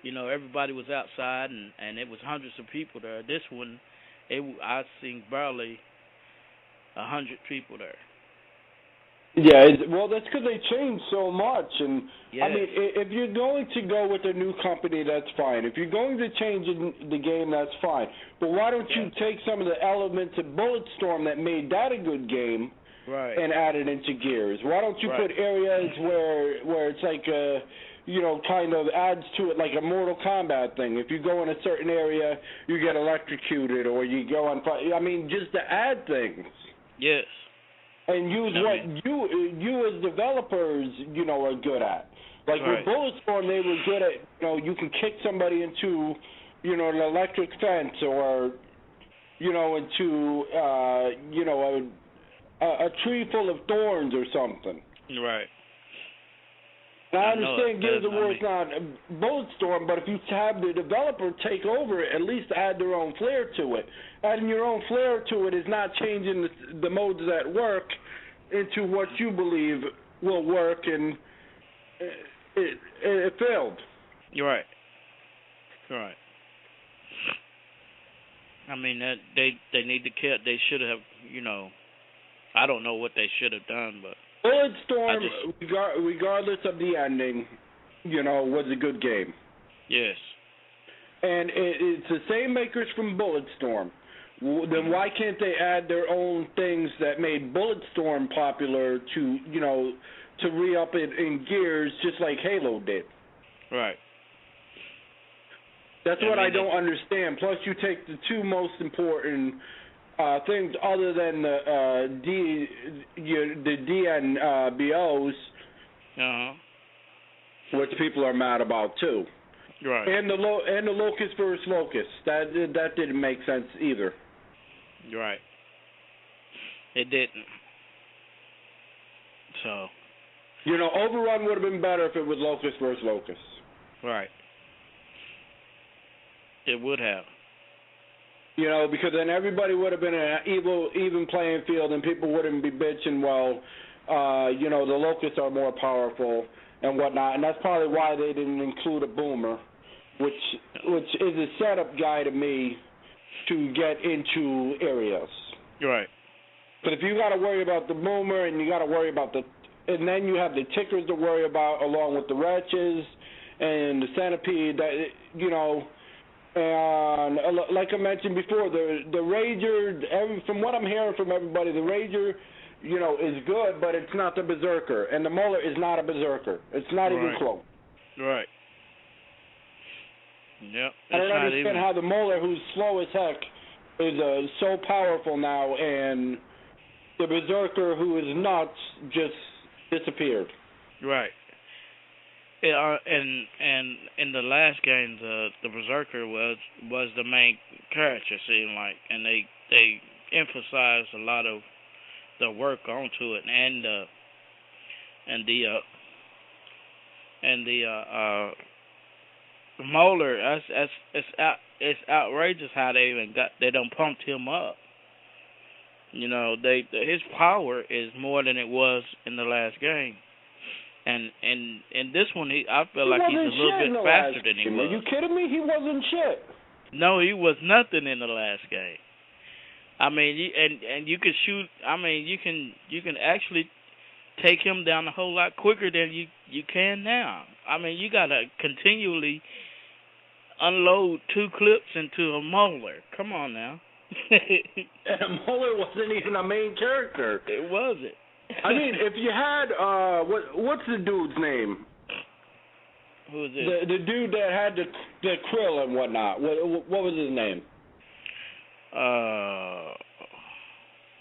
you know, everybody was outside and it was hundreds of people there. This one, I seen barely 100 people there. Yeah, well, that's because they changed so much, and yes. I mean, if you're going to go with a new company, that's fine. If you're going to change the game, that's fine. But why don't you take some of the elements of Bulletstorm that made that a good game, right, and add it into Gears? Why don't you put areas where it's like you know, kind of adds to it like a Mortal Kombat thing. If you go in a certain area, you get electrocuted, or you go on fire. I mean, just to add things. Yes. And use what you as developers, you know, are good at. Like with Bulletstorm, they were good at, you know, you can kick somebody into, you know, an electric fence, or, you know, into, you know, a tree full of thorns or something. Right. Now, I understand Gears of War is not Bulletstorm, but if you have the developer take over it, at least add their own flair to it. Adding your own flair to it is not changing the modes that work into what you believe will work, and it failed. You're right. Right. I mean, that they need to care. They should have, you know, I don't know what they should have done, but Bulletstorm, regardless of the ending, you know, was a good game. Yes. And it's the same makers from Bulletstorm. Then why can't they add their own things that made Bulletstorm popular to, you know, to re-up it in Gears, just like Halo did? Right. That's what I don't understand. Plus, you take the two most important things other than the DNBOs, which people are mad about too. Right. And the Locust versus Locust. That didn't make sense either. Right. It didn't. So. You know, Overrun would have been better if it was Locust versus Locust. Right. It would have. You know, because then everybody would have been in an even playing field, and people wouldn't be bitching, well, you know, the Locusts are more powerful, and whatnot, and that's probably why they didn't include a boomer, which is a setup guy to me to get into areas. Right. But if you got to worry about the boomer and you got to worry about and then you have the tickers to worry about along with the wretches and the centipede, that and like I mentioned before, the Rager, from what I'm hearing from everybody, the Rager, is good, but it's not the Berserker, and the Molar is not a Berserker. It's not even close. Right. Yep. I don't understand how the Molar, who's slow as heck, is so powerful now, and the Berserker, who is nuts, just disappeared. Right. Yeah, and in the last game, the Berserker was the main character, seemed like, and they emphasized a lot of the work onto it, and the Molar. It's outrageous how they done pumped him up. His power is more than it was in the last game. And in this one, I feel like he's a little bit faster than he was. Are you kidding me? He wasn't shit. No, he was nothing in the last game. I mean, you can shoot. I mean, you can actually take him down a whole lot quicker than you can now. I mean, you gotta continually unload 2 clips into a Molar. Come on now. And Molar wasn't even a main character. It wasn't. I mean, if you had what's the dude's name? Who is it? The dude that had the krill and whatnot. What was his name?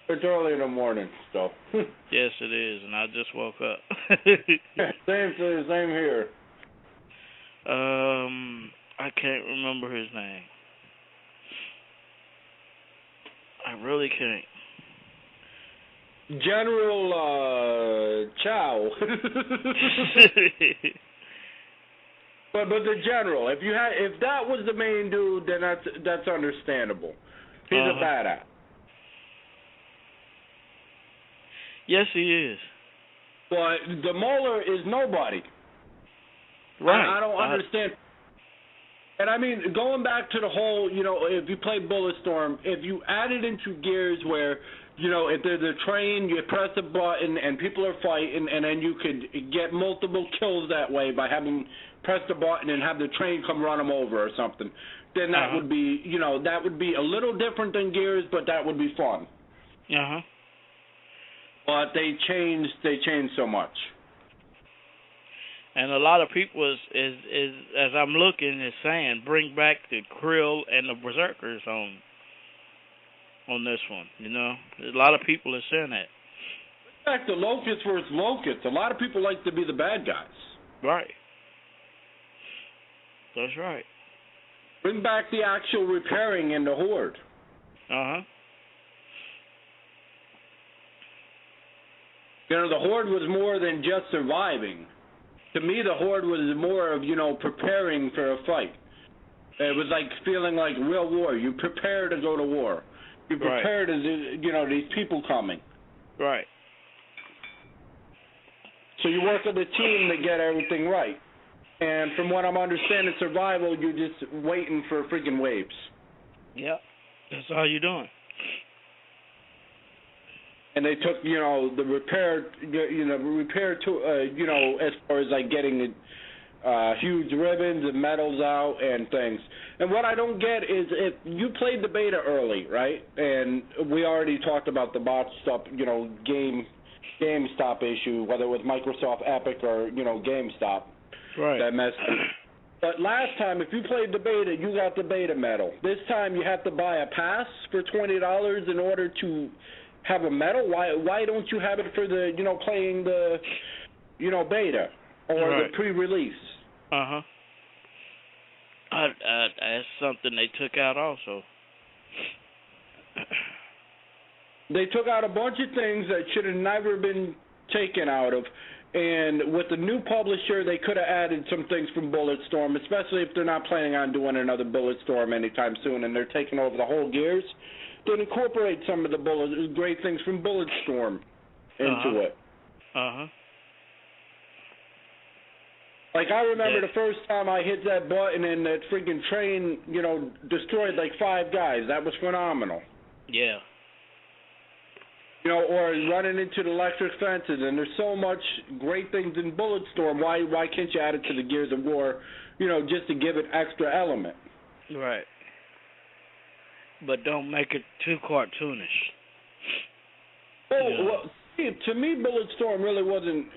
It's early in the morning, so. Yes, it is, and I just woke up. Same here. I can't remember his name. I really can't. General Chow. But the general, if that was the main dude, then that's understandable. He's a badass. Yes, he is. But the Molar is nobody. Right. I don't understand. And I mean, going back to the whole, if you play Bulletstorm, if you added into gears where, if there's a train, you press a button and people are fighting, and then you could get multiple kills that way by having pressed a button and have the train come run them over or something, then that would be, that would be a little different than gears, but that would be fun. But they changed so much. And a lot of people is as I'm looking is saying, bring back the Krill and the Berserkers on this one. A lot of people are saying that. Bring back the Locusts versus Locusts. A lot of people like to be the bad guys. Right. That's right. Bring back the actual repairing in the Horde. The Horde was more than just surviving. To me, the Horde was more of, preparing for a fight. It was like feeling like real war. You prepare to go to war. You prepare to, these people coming. Right. So you work as a team to get everything right. And from what I'm understanding, survival, you're just waiting for freaking waves. Yep. That's all you're doing. And they took, the repair to, as far as like getting huge ribbons and medals out and things. And what I don't get is if you played the beta early, right? And we already talked about the bot stuff, GameStop issue, whether it was Microsoft Epic or, GameStop. Right. That messed up. But last time, if you played the beta, you got the beta medal. This time you have to buy a pass for $20 in order to have a medal. Why don't you have it for the playing the beta or the pre-release? That's something they took out also. They took out a bunch of things that should have never been taken out of. And with the new publisher, they could have added some things from Bulletstorm, especially if they're not planning on doing another Bulletstorm anytime soon and they're taking over the whole gears. Then incorporate some of the great things from Bulletstorm into it. Like, I remember the first time I hit that button and that freaking train, destroyed like 5 guys. That was phenomenal. Yeah. Or running into the electric fences, and there's so much great things in Bulletstorm. Why can't you add it to the Gears of War, just to give it extra element? Right. But don't make it too cartoonish. Well, see, to me, Bulletstorm really wasn't,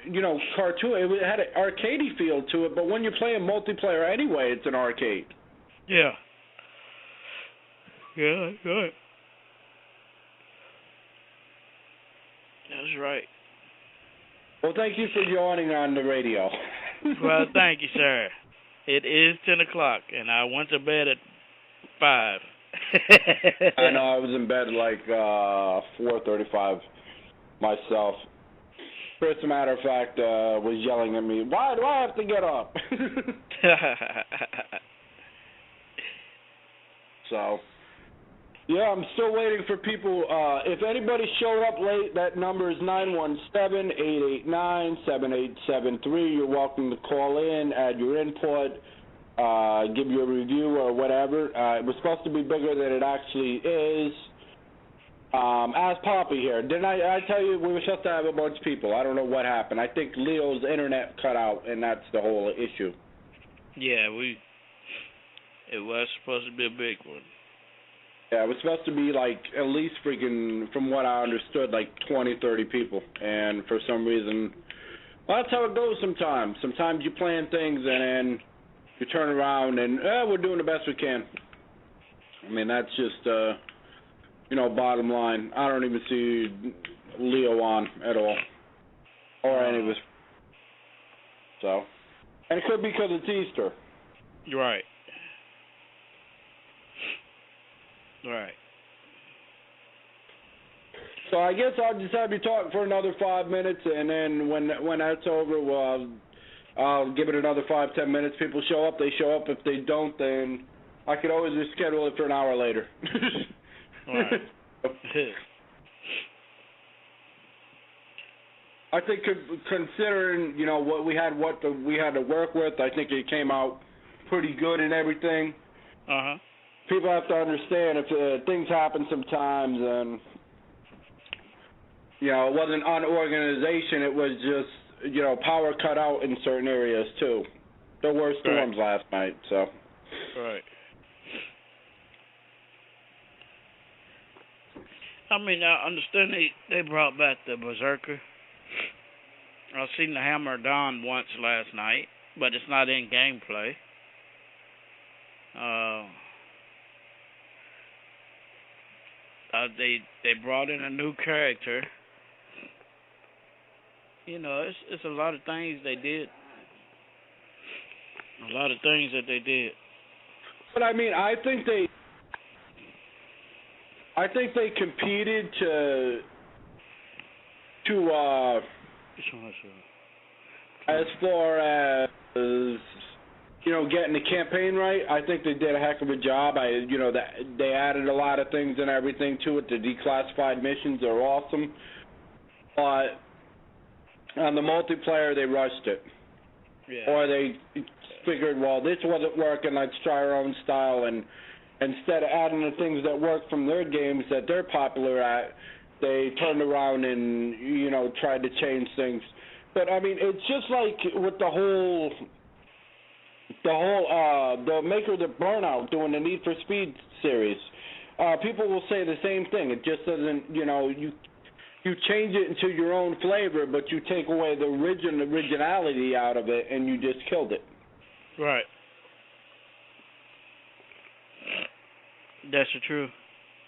cartoon. It had an arcadey feel to it, but when you're playing multiplayer anyway, it's an arcade. Yeah. Yeah, that's right. That's right. Well, thank you for joining on the radio. Well, thank you, sir. It is 10 o'clock, and I went to bed at 5. I know, I was in bed like 4:35 myself. Chris, as a matter of fact, was yelling at me, why do I have to get up? So, yeah, I'm still waiting for people. If anybody showed up late, that number is 917-889-7873. You're welcome to call in, add your input, give you a review or whatever. It was supposed to be bigger than it actually is. Ask Poppy here. Didn't I tell you we were supposed to have a bunch of people? I don't know what happened. I think Leo's internet cut out, and that's the whole issue. Yeah, it was supposed to be a big one. Yeah, it was supposed to be like at least freaking, from what I understood, like 20, 30 people. And for some reason, well, that's how it goes sometimes. Sometimes you plan things and then you turn around and, we're doing the best we can. I mean, that's just, bottom line. I don't even see Leo on at all. Or any of us. So, and it could be because it's Easter. Right. Right. So I guess I'll just have you talk for another 5 minutes, and then when that's over, well, I'll give it another 5-10 minutes. People show up, they show up. If they don't, then I could always reschedule it for an hour later. Right. I think considering what we had to work with, I think it came out pretty good and everything. Uh-huh. People have to understand if things happen sometimes, and it wasn't unorganization. It was just power cut out in certain areas too. There were storms last night, so. Right. I mean, I understand they brought back the Berserker. I've seen the Hammer of Dawn once last night, but it's not in gameplay. They brought in a new character. It's a lot of things they did. A lot of things that they did. But I mean, I think they competed to as far as getting the campaign right. I think they did a heck of a job. They added a lot of things and everything to it. The declassified missions are awesome, but on the multiplayer they rushed it. Yeah. Or they figured, well, this wasn't working, let's try our own style, and instead of adding the things that work from their games that they're popular at, they turned around and, tried to change things. But, I mean, it's just like with the maker of the Burnout doing the Need for Speed series. People will say the same thing. It just doesn't, you change it into your own flavor, but you take away the originality out of it, and you just killed it. Right. That's the truth.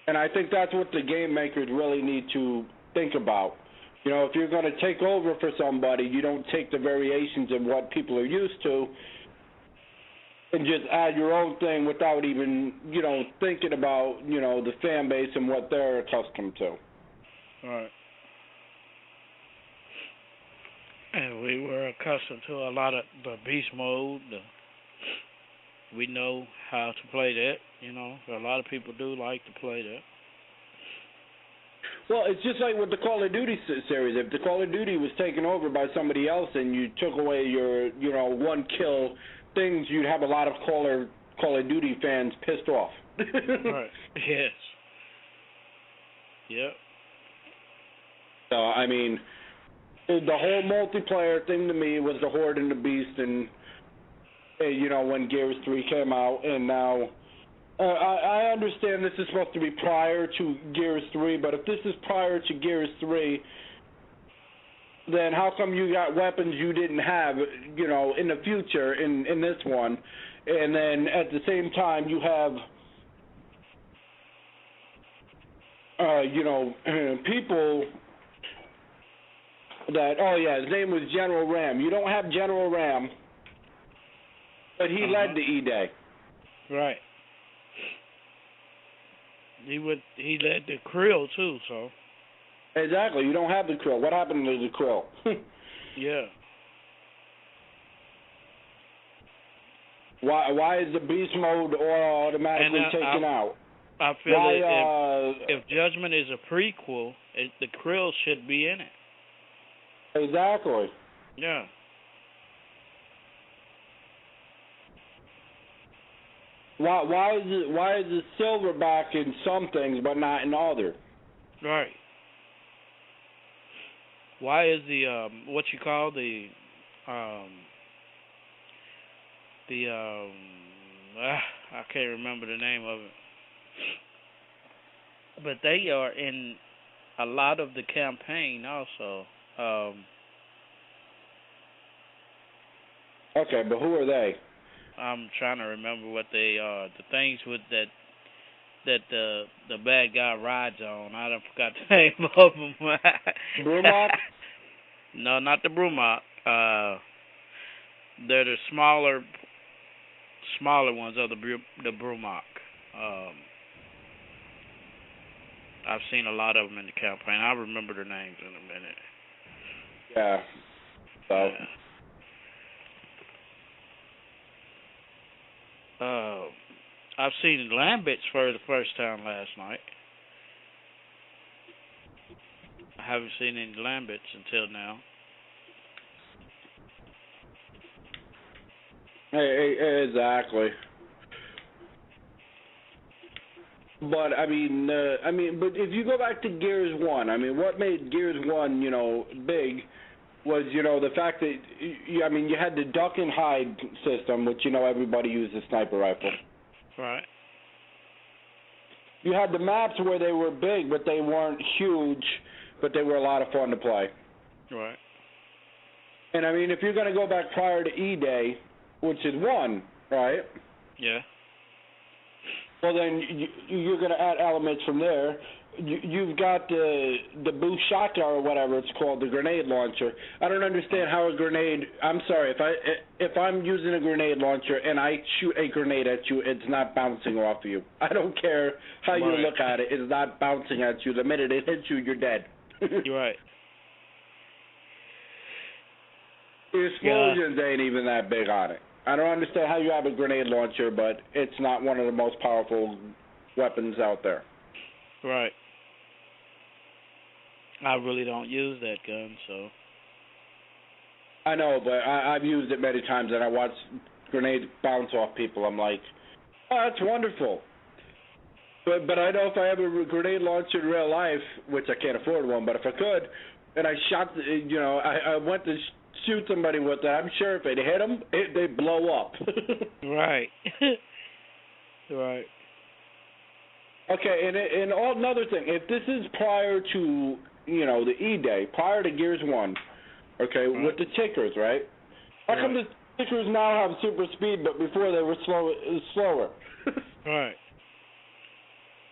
And I think that's what the game makers really need to think about. If you're going to take over for somebody, you don't take the variations of what people are used to and just add your own thing without even, thinking about, the fan base and what they're accustomed to. Right. And we were accustomed to a lot of the beast mode. We know how to play that, A lot of people do like to play that. Well, it's just like with the Call of Duty series. If the Call of Duty was taken over by somebody else and you took away your, one kill things, you'd have a lot of Call of Duty fans pissed off. Right. Yes. Yep. So, I mean, the whole multiplayer thing to me was the Horde and the Beast, and when Gears 3 came out, and now I understand this is supposed to be prior to Gears 3, but if this is prior to Gears 3, then how come you got weapons you didn't have, in the future in this one, and then at the same time you have, people that, his name was General Ram. You don't have General Ram, but he led the E-Day. Right. He led the Krill too, so. Exactly. You don't have the Krill. What happened to the Krill? Yeah. Why is the beast mode automatically taken out? I feel that if Judgment is a prequel, the Krill should be in it. Exactly. Yeah. Why is it silverback in some things but not in others? Right. Why is the I can't remember the name of it. But they are in a lot of the campaign also. Okay, but who are they? I'm trying to remember what they are. The things with that the bad guy rides on. I done forgot the name of them. Brumok? No, not the Brumok. They're the smaller ones of the Brumok. I've seen a lot of them in the campaign. I'll remember their names in a minute. Yeah. So. Yeah. I've seen Lambits for the first time last night. I haven't seen any Lambits until now. Exactly. But but if you go back to Gears 1, what made Gears 1, big was, the fact that you had the duck and hide system, which everybody used a sniper rifle. Right. You had the maps where they were big, but they weren't huge, but they were a lot of fun to play. Right. And if you're going to go back prior to E-Day, which is 1, right? Yeah. Well, then you're going to add elements from there. You've got the Bushaka or whatever it's called, the grenade launcher. I don't understand how a grenade. I'm sorry, if I'm using a grenade launcher and I shoot a grenade at you, it's not bouncing off you. I don't care how you look at it. It's not bouncing at you. The minute it hits you, you're dead. You're right. The explosions ain't even that big on it. I don't understand how you have a grenade launcher, but it's not one of the most powerful weapons out there. Right. I really don't use that gun, so. I know, but I've used it many times, and I watch grenades bounce off people. I'm like, oh, that's wonderful. But I know if I have a grenade launcher in real life, which I can't afford one, but if I could, and I shot, I went to shoot somebody with that, I'm sure if it hit them, they blow up. Right. Right. Okay, and another thing, if this is prior to, the E-Day, prior to Gears 1, okay, with the tickers, right? How come the tickers now have super speed, but before they were slower? Right.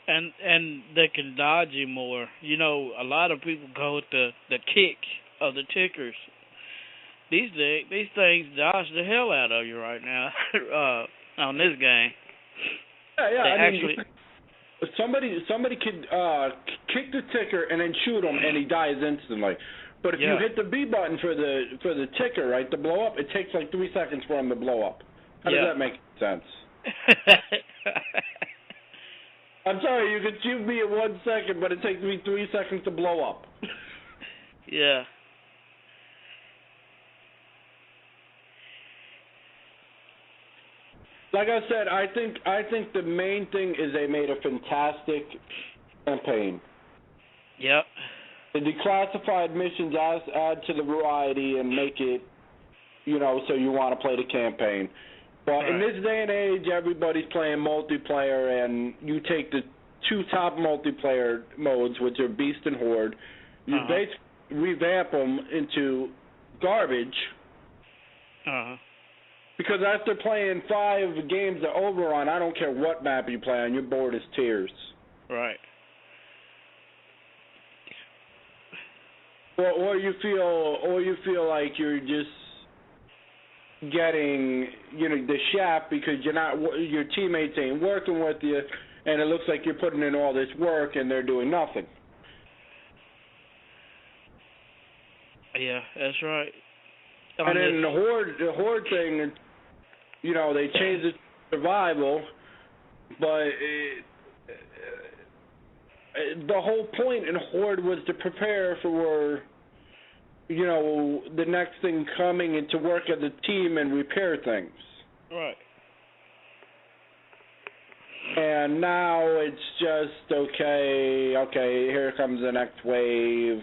And they can dodge you more. A lot of people go with the kick of the tickers. These things dodge the hell out of you right now on this game. Yeah. Somebody could kick the ticker and then shoot him, and he dies instantly. But if you hit the B button for the ticker, right, to blow up, it takes like 3 seconds for him to blow up. How does that make sense? I'm sorry, you can shoot me in 1 second, but it takes me 3 seconds to blow up. Yeah. Like I said, I think the main thing is they made a fantastic campaign. Yep. The declassified missions add to the variety and make it, so you want to play the campaign. But in this day and age, everybody's playing multiplayer, and you take the two top multiplayer modes, which are Beast and Horde, you basically revamp them into garbage. Because after playing 5 games of Overrun, I don't care what map you play on, you're bored as tears. Right. Or you feel like you're just getting the shaft because your teammates ain't working with you, and it looks like you're putting in all this work and they're doing nothing. Yeah, that's right. And then the horde thing, they changed it to survival, but the whole point in Horde was to prepare for, the next thing coming and to work as a team and repair things. Right. And now it's just, okay, here comes the next wave.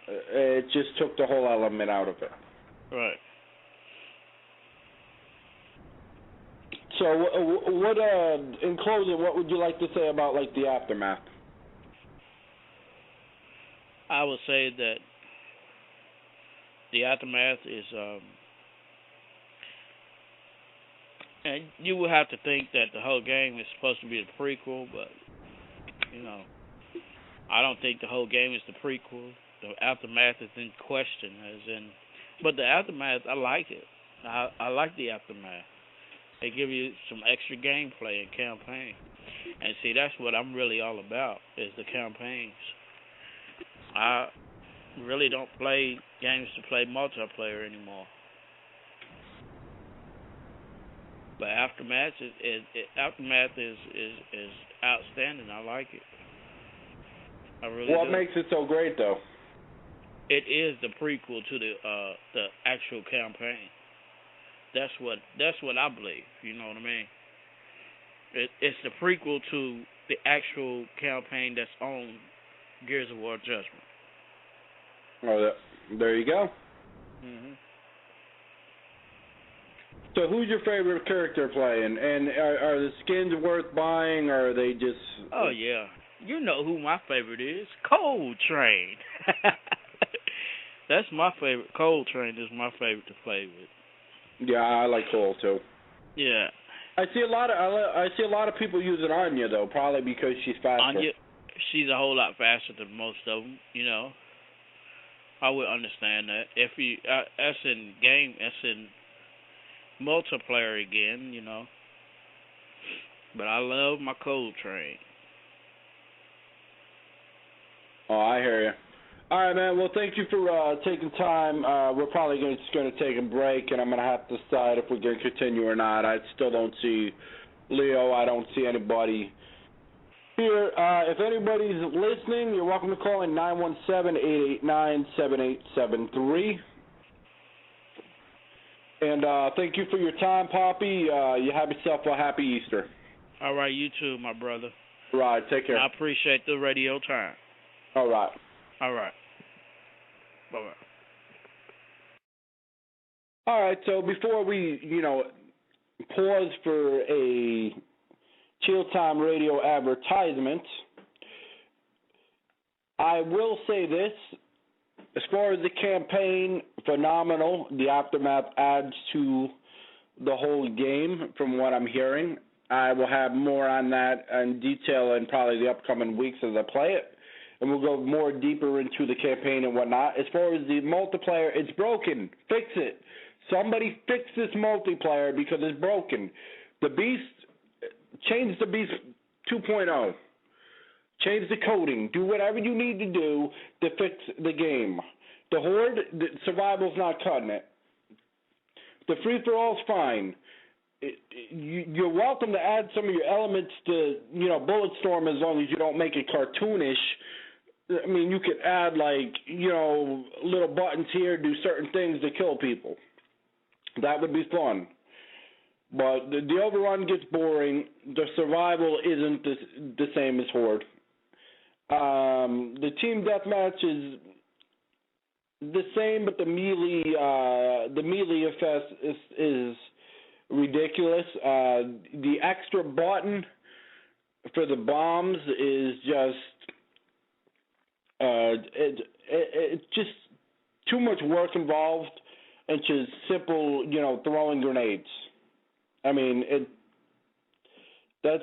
It just took the whole element out of it. Right. So, what in closing, what would you like to say about the aftermath? I would say that the aftermath is, and you would have to think that the whole game is supposed to be a prequel, but I don't think the whole game is the prequel. The aftermath is in question, but the aftermath, I like it. I like the aftermath. They give you some extra gameplay and campaign. And see, that's what I'm really all about, is the campaigns. I really don't play games to play multiplayer anymore. But Aftermath is outstanding. I like it. I really do. What makes it so great, though? It is the prequel to the actual campaign. That's what I believe. You know what I mean? It's the prequel to the actual campaign that's on Gears of War Judgment. Oh, there you go. Mhm. So who's your favorite character playing? And are the skins worth buying, or are they just... Oh, yeah. You know who my favorite is. Cold Train. That's my favorite. Cold Train is my favorite to play with. Yeah, I like Cole, too. Yeah. I see a lot of people using Anya, though, probably because she's faster. Anya, she's a whole lot faster than most of them, I would understand that. If you, that's in game, that's in multiplayer again, But I love my Cold Train. Oh, I hear you. All right, man. Well, thank you for taking time. We're probably just going to take a break, and I'm going to have to decide if we're going to continue or not. I still don't see Leo. I don't see anybody here. If anybody's listening, you're welcome to call in 917-889-7873. And thank you for your time, Poppy. You have yourself a happy Easter. All right, you too, my brother. All right, take care. I appreciate the radio time. All right. All right. Bye-bye. All right, so before we, pause for a Chill Time Radio advertisement, I will say this. As far as the campaign, phenomenal. The Aftermath adds to the whole game from what I'm hearing. I will have more on that in detail in probably the upcoming weeks as I play it. And we'll go more deeper into the campaign and whatnot. As far as the multiplayer, it's broken. Fix it. Somebody fix this multiplayer because it's broken. The Beast, change the Beast 2.0. Change the coding. Do whatever you need to do to fix the game. The Horde, the survival's not cutting it. The free-for-all's fine. you're welcome to add some of your elements to, Bulletstorm as long as you don't make it cartoonish. I mean, you could add, little buttons here, do certain things to kill people. That would be fun. But the overrun gets boring. The survival isn't the same as Horde. The team deathmatch is the same, but the melee effect is ridiculous. The extra button for the bombs is just it's just too much work involved, and just simple, throwing grenades. I mean, that's,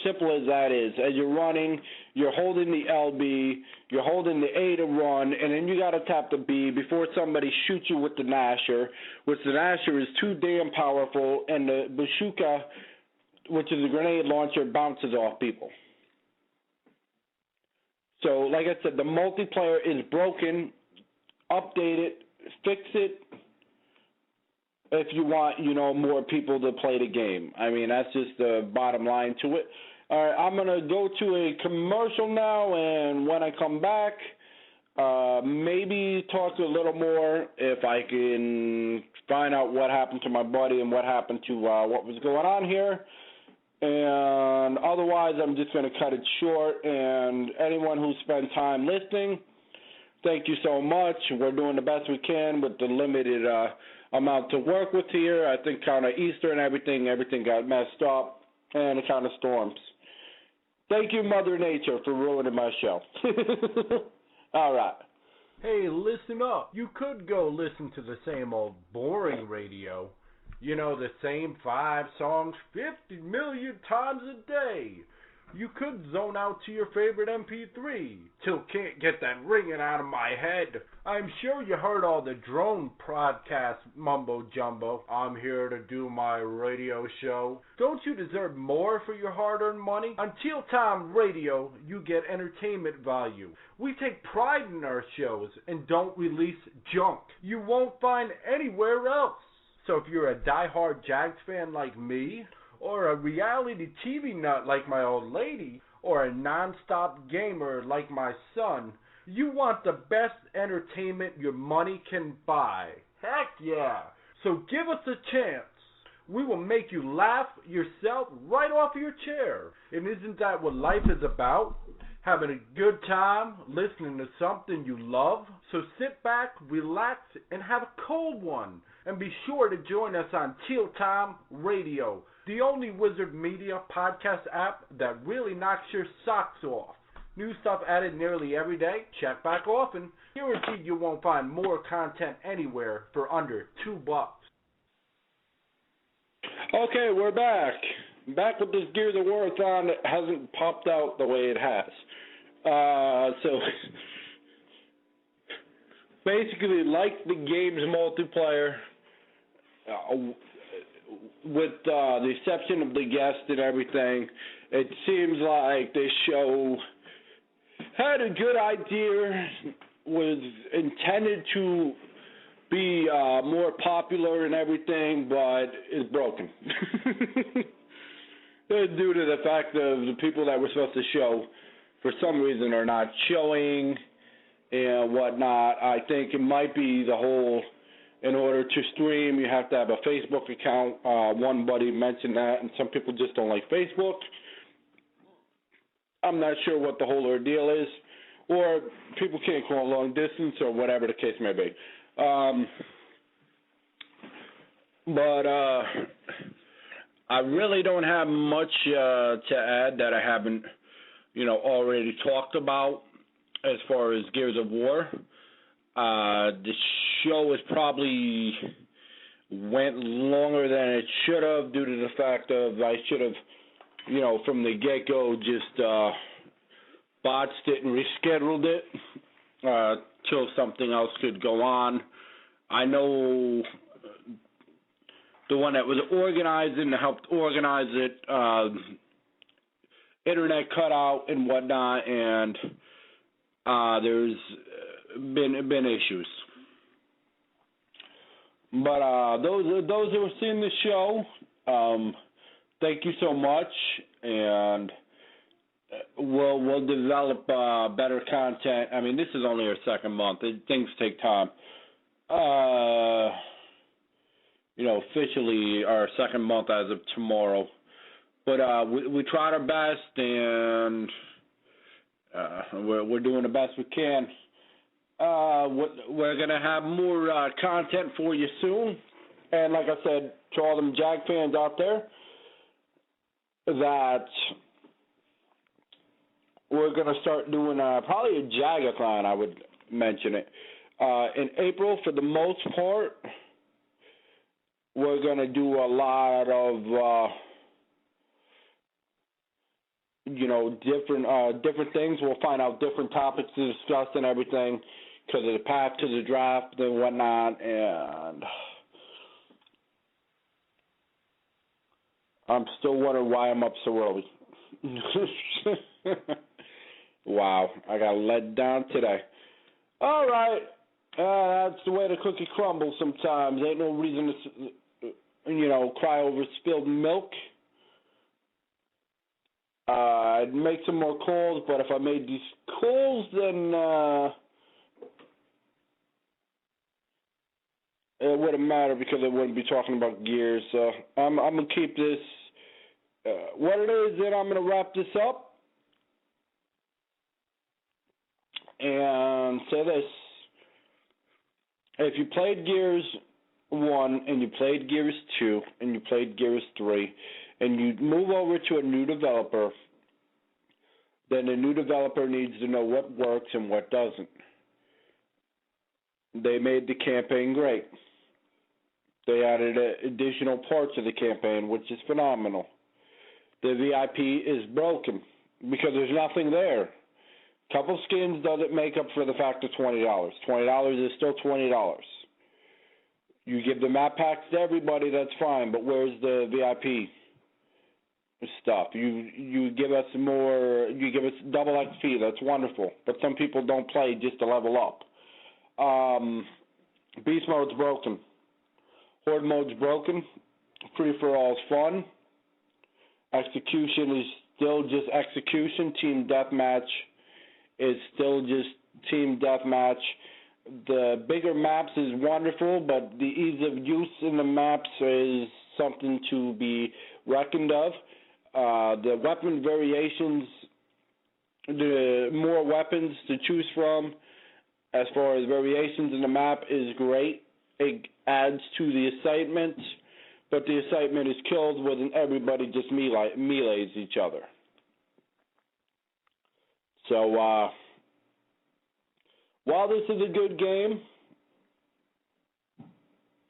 simple as that is. As you're running, you're holding the LB, you're holding the A to run, and then you got to tap the B before somebody shoots you with the Nasher, which the Nasher is too damn powerful, and the Bazooka, which is a grenade launcher, bounces off people. So, like I said, the multiplayer is broken. Update it, fix it, if you want, more people to play the game. I mean, that's just the bottom line to it. All right, I'm going to go to a commercial now, and when I come back, maybe talk a little more if I can find out what happened to my buddy and what happened to what was going on here. And otherwise, I'm just going to cut it short. And anyone who spent time listening, thank you so much. We're doing the best we can with the limited amount to work with here. I think kind of Easter and everything got messed up, and it kind of storms. Thank you, Mother Nature, for ruining my show. All right. Hey, listen up. You could go listen to the same old boring radio. The same 5 songs 50 million times a day. You could zone out to your favorite MP3 till can't get that ringing out of my head. I'm sure you heard all the drone podcast mumbo jumbo. I'm here to do my radio show. Don't you deserve more for your hard-earned money? On Teal Time Radio, you get entertainment value. We take pride in our shows and don't release junk you won't find anywhere else. So if you're a die-hard Jags fan like me, or a reality TV nut like my old lady, or a non-stop gamer like my son, you want the best entertainment your money can buy. Heck yeah! So give us a chance. We will make you laugh yourself right off your chair. And isn't that what life is about? Having a good time, listening to something you love. So sit back, relax, and have a cold one. And be sure to join us on Teal Time Radio, the only Wizard Media podcast app that really knocks your socks off. New stuff added nearly every day. Check back often. Guaranteed you won't find more content anywhere for under $2. Okay, we're back. Back with this Gears of War-a-thon that hasn't popped out the way it has. So basically, like the game's multiplayer, with the exception of the guest and everything, it seems like this show had a good idea, was intended to be more popular and everything, but is broken. Due to the fact of the people that were supposed to show, for some reason, are not showing and whatnot. I think it might be the whole, in order to stream, you have to have a Facebook account. One buddy mentioned that, and some people just don't like Facebook. I'm not sure what the whole ordeal is, or people can't call long distance, or whatever the case may be. But I really don't have much to add that I haven't, already talked about as far as Gears of War. The show has probably went longer than it should have due to the fact of I should have, from the get-go just botched it and rescheduled it till something else could go on. I know the one that was organizing and helped organize it, internet cut out and whatnot, and there's been issues. But those who have seen the show, Thank you so much, and we'll develop better content. I mean, this is only our second month. Things take time. Officially our second month as of tomorrow. But we tried our best, and we're doing the best we can. We're going to have more content for you soon. And like I said, to all them Jag fans out there, that we're going to start doing probably a Jag-a-thon, I would mention it. In April, for the most part, we're going to do a lot of, different things. We'll find out different topics to discuss and everything because of the path to the draft and whatnot. And I'm still wondering why I'm up so early. Wow, I got let down today. All right. That's the way the cookie crumbles sometimes. Ain't no reason to, cry over spilled milk. I'd make some more calls, but if I made these calls, then it wouldn't matter because I wouldn't be talking about gears. So I'm going to keep this what it is, then I'm going to wrap this up and say this. If you played Gears 1 and you played Gears 2 and you played Gears 3 and you move over to a new developer, then the new developer needs to know what works and what doesn't. They made the campaign great. They added additional parts of the campaign, which is phenomenal. The VIP is broken because there's nothing there. Couple skins doesn't make up for the fact of $20. $20 is still $20. You give the map packs to everybody, that's fine, but where's the VIP stuff? You give us more, you give us double XP, that's wonderful, but some people don't play just to level up. Beast mode's broken. Horde mode's broken. Free-for-all is fun. Execution is still just execution. Team deathmatch is still just team deathmatch. The bigger maps is wonderful, but the ease of use in the maps is something to be reckoned of. The weapon variations, the more weapons to choose from as far as variations in the map is great. It adds to the excitement, but the excitement is killed when everybody just melees each other. So, while this is a good game,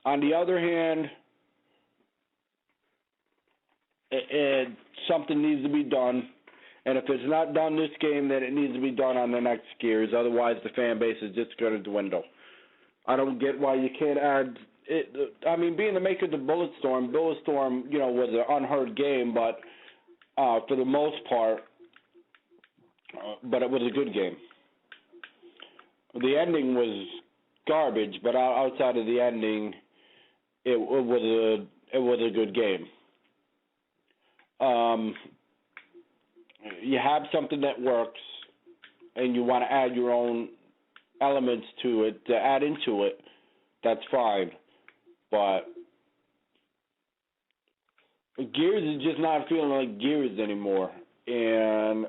on the other hand, something needs to be done. And if it's not done this game, then it needs to be done on the next Gears. Otherwise, the fan base is just going to dwindle. I don't get why you can't add it. I mean, being the maker of the Bulletstorm, was an unheard game, but for the most part, but it was a good game. The ending was garbage, but outside of the ending, it was a good game. You have something that works, and you want to add your own elements to it, to add into it, that's fine. But Gears is just not feeling like Gears anymore. And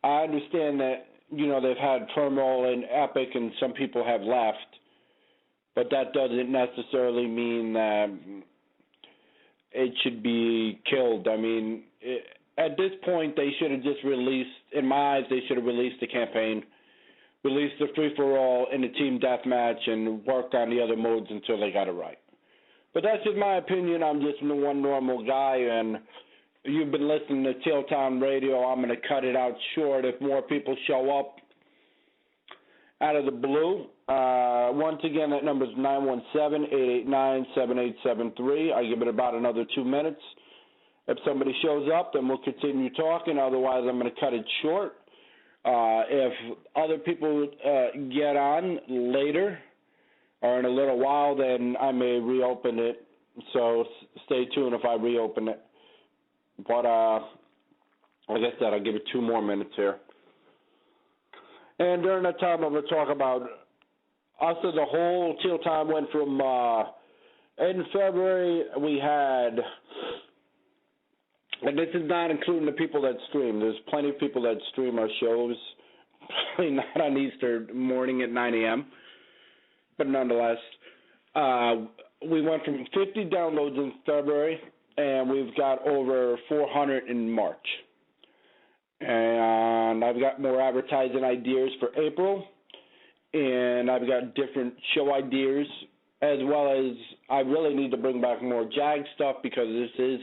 I understand that, they've had turmoil in Epic and some people have left, but that doesn't necessarily mean that it should be killed. I mean, at this point, they should have just released, in my eyes, they should have released the campaign, released the free-for-all and the team deathmatch, and worked on the other modes until they got it right. But that's just my opinion. I'm just one normal guy, and you've been listening to Tailtown Radio. I'm going to cut it out short if more people show up out of the blue. Once again, that number is 917-889-7873. I give it about another 2 minutes. If somebody shows up, then we'll continue talking. Otherwise, I'm going to cut it short. If other people get on later or in a little while, then I may reopen it so stay tuned if I reopen it. But like I said, I'll give it 2 more minutes here. And during that time, I'm going to talk about us as a whole. Teal Time went from, in February, we had, and this is not including the people that stream. There's plenty of people that stream our shows, probably not on Easter morning at 9 a.m., but nonetheless, we went from 50 downloads in February, and we've got over 400 in March. And I've got more advertising ideas for April, and I've got different show ideas, as well as I really need to bring back more Jag stuff, because this is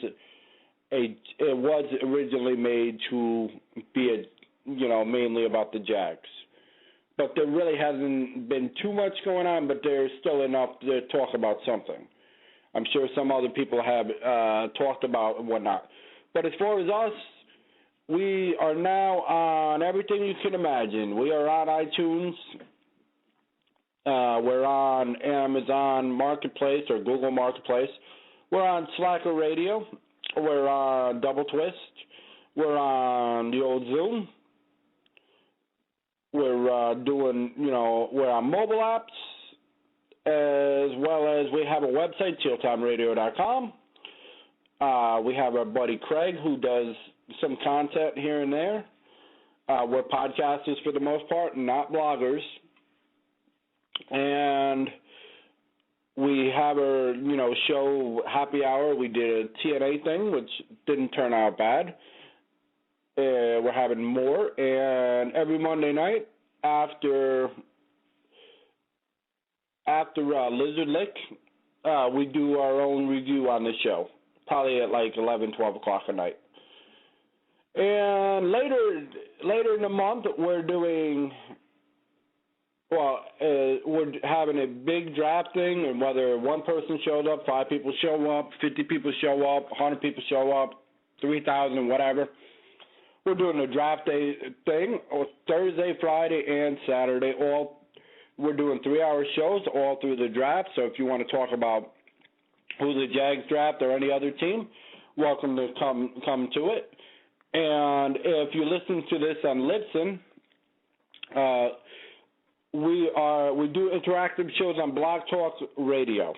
it was originally made to be mainly about the Jags. But there really hasn't been too much going on, but there's still enough to talk about something. I'm sure some other people have talked about and whatnot. But as far as us, we are now on everything you can imagine. We are on iTunes. We're on Amazon Marketplace or Google Marketplace. We're on Slacker Radio. We're on Double Twist. We're on the old Zoom. We're doing, we're on mobile apps, as well as we have a website, tealtimeradio.com. We have our buddy Craig, who does some content here and there. We're podcasters for the most part, not bloggers. And we have our, show Happy Hour. We did a TNA thing, which didn't turn out bad. We're having more. And every Monday night after Lizard Lick, we do our own review on the show, probably at like 11, 12 o'clock at night. And later in the month, we're doing, we're having a big draft thing, and whether one person shows up, 5 people show up, 50 people show up, 100 people show up, 3,000, whatever. We're doing a draft day thing, Thursday, Friday, and Saturday. We're doing 3-hour shows all through the draft. So if you want to talk about who the Jags draft or any other team, welcome to come to it. And if you listen to this on Libsyn, we do interactive shows on Blog Talk Radio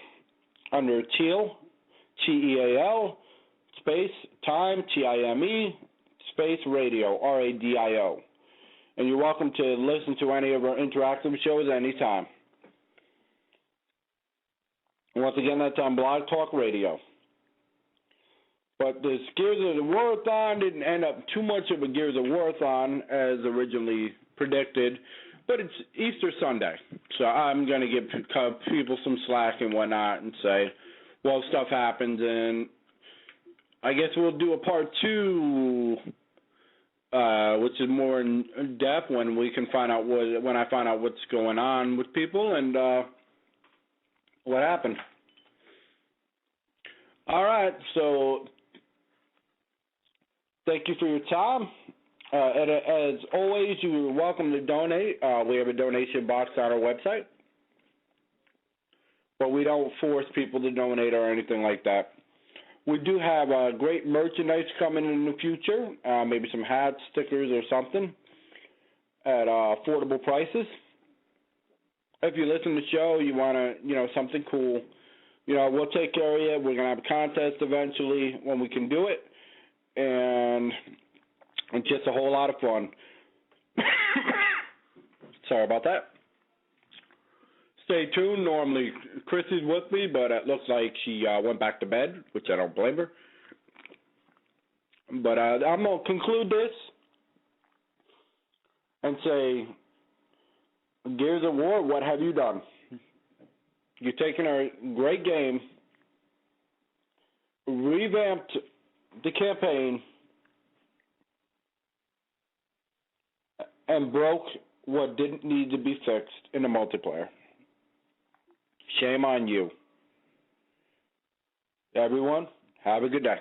under Teal, T-E-A-L, space, time, T-I-M-E, space, radio, R-A-D-I-O. And you're welcome to listen to any of our interactive shows anytime. Once again, that's on Blog Talk Radio. But the Gears of the War-a-thon didn't end up too much of a Gears of War-a-thon as originally predicted, but it's Easter Sunday. So I'm going to give people some slack and whatnot and say, well, stuff happens, and I guess we'll do a part 2, which is more in depth when we can find out when I find out what's going on with people and what happened. All right, so thank you for your time. And as always, you're welcome to donate. We have a donation box on our website, but we don't force people to donate or anything like that. We do have great merchandise coming in the future, maybe some hats, stickers, or something at affordable prices. If you listen to the show, you want to, something cool, we'll take care of you. We're going to have a contest eventually when we can do it, and it's just a whole lot of fun. Sorry about that. Stay tuned. Normally, Chris is with me, but it looks like she went back to bed, which I don't blame her. But I'm going to conclude this and say, Gears of War, what have you done? You've taken our great game, revamped the campaign, and broke what didn't need to be fixed in the multiplayer. Shame on you. Everyone, have a good day.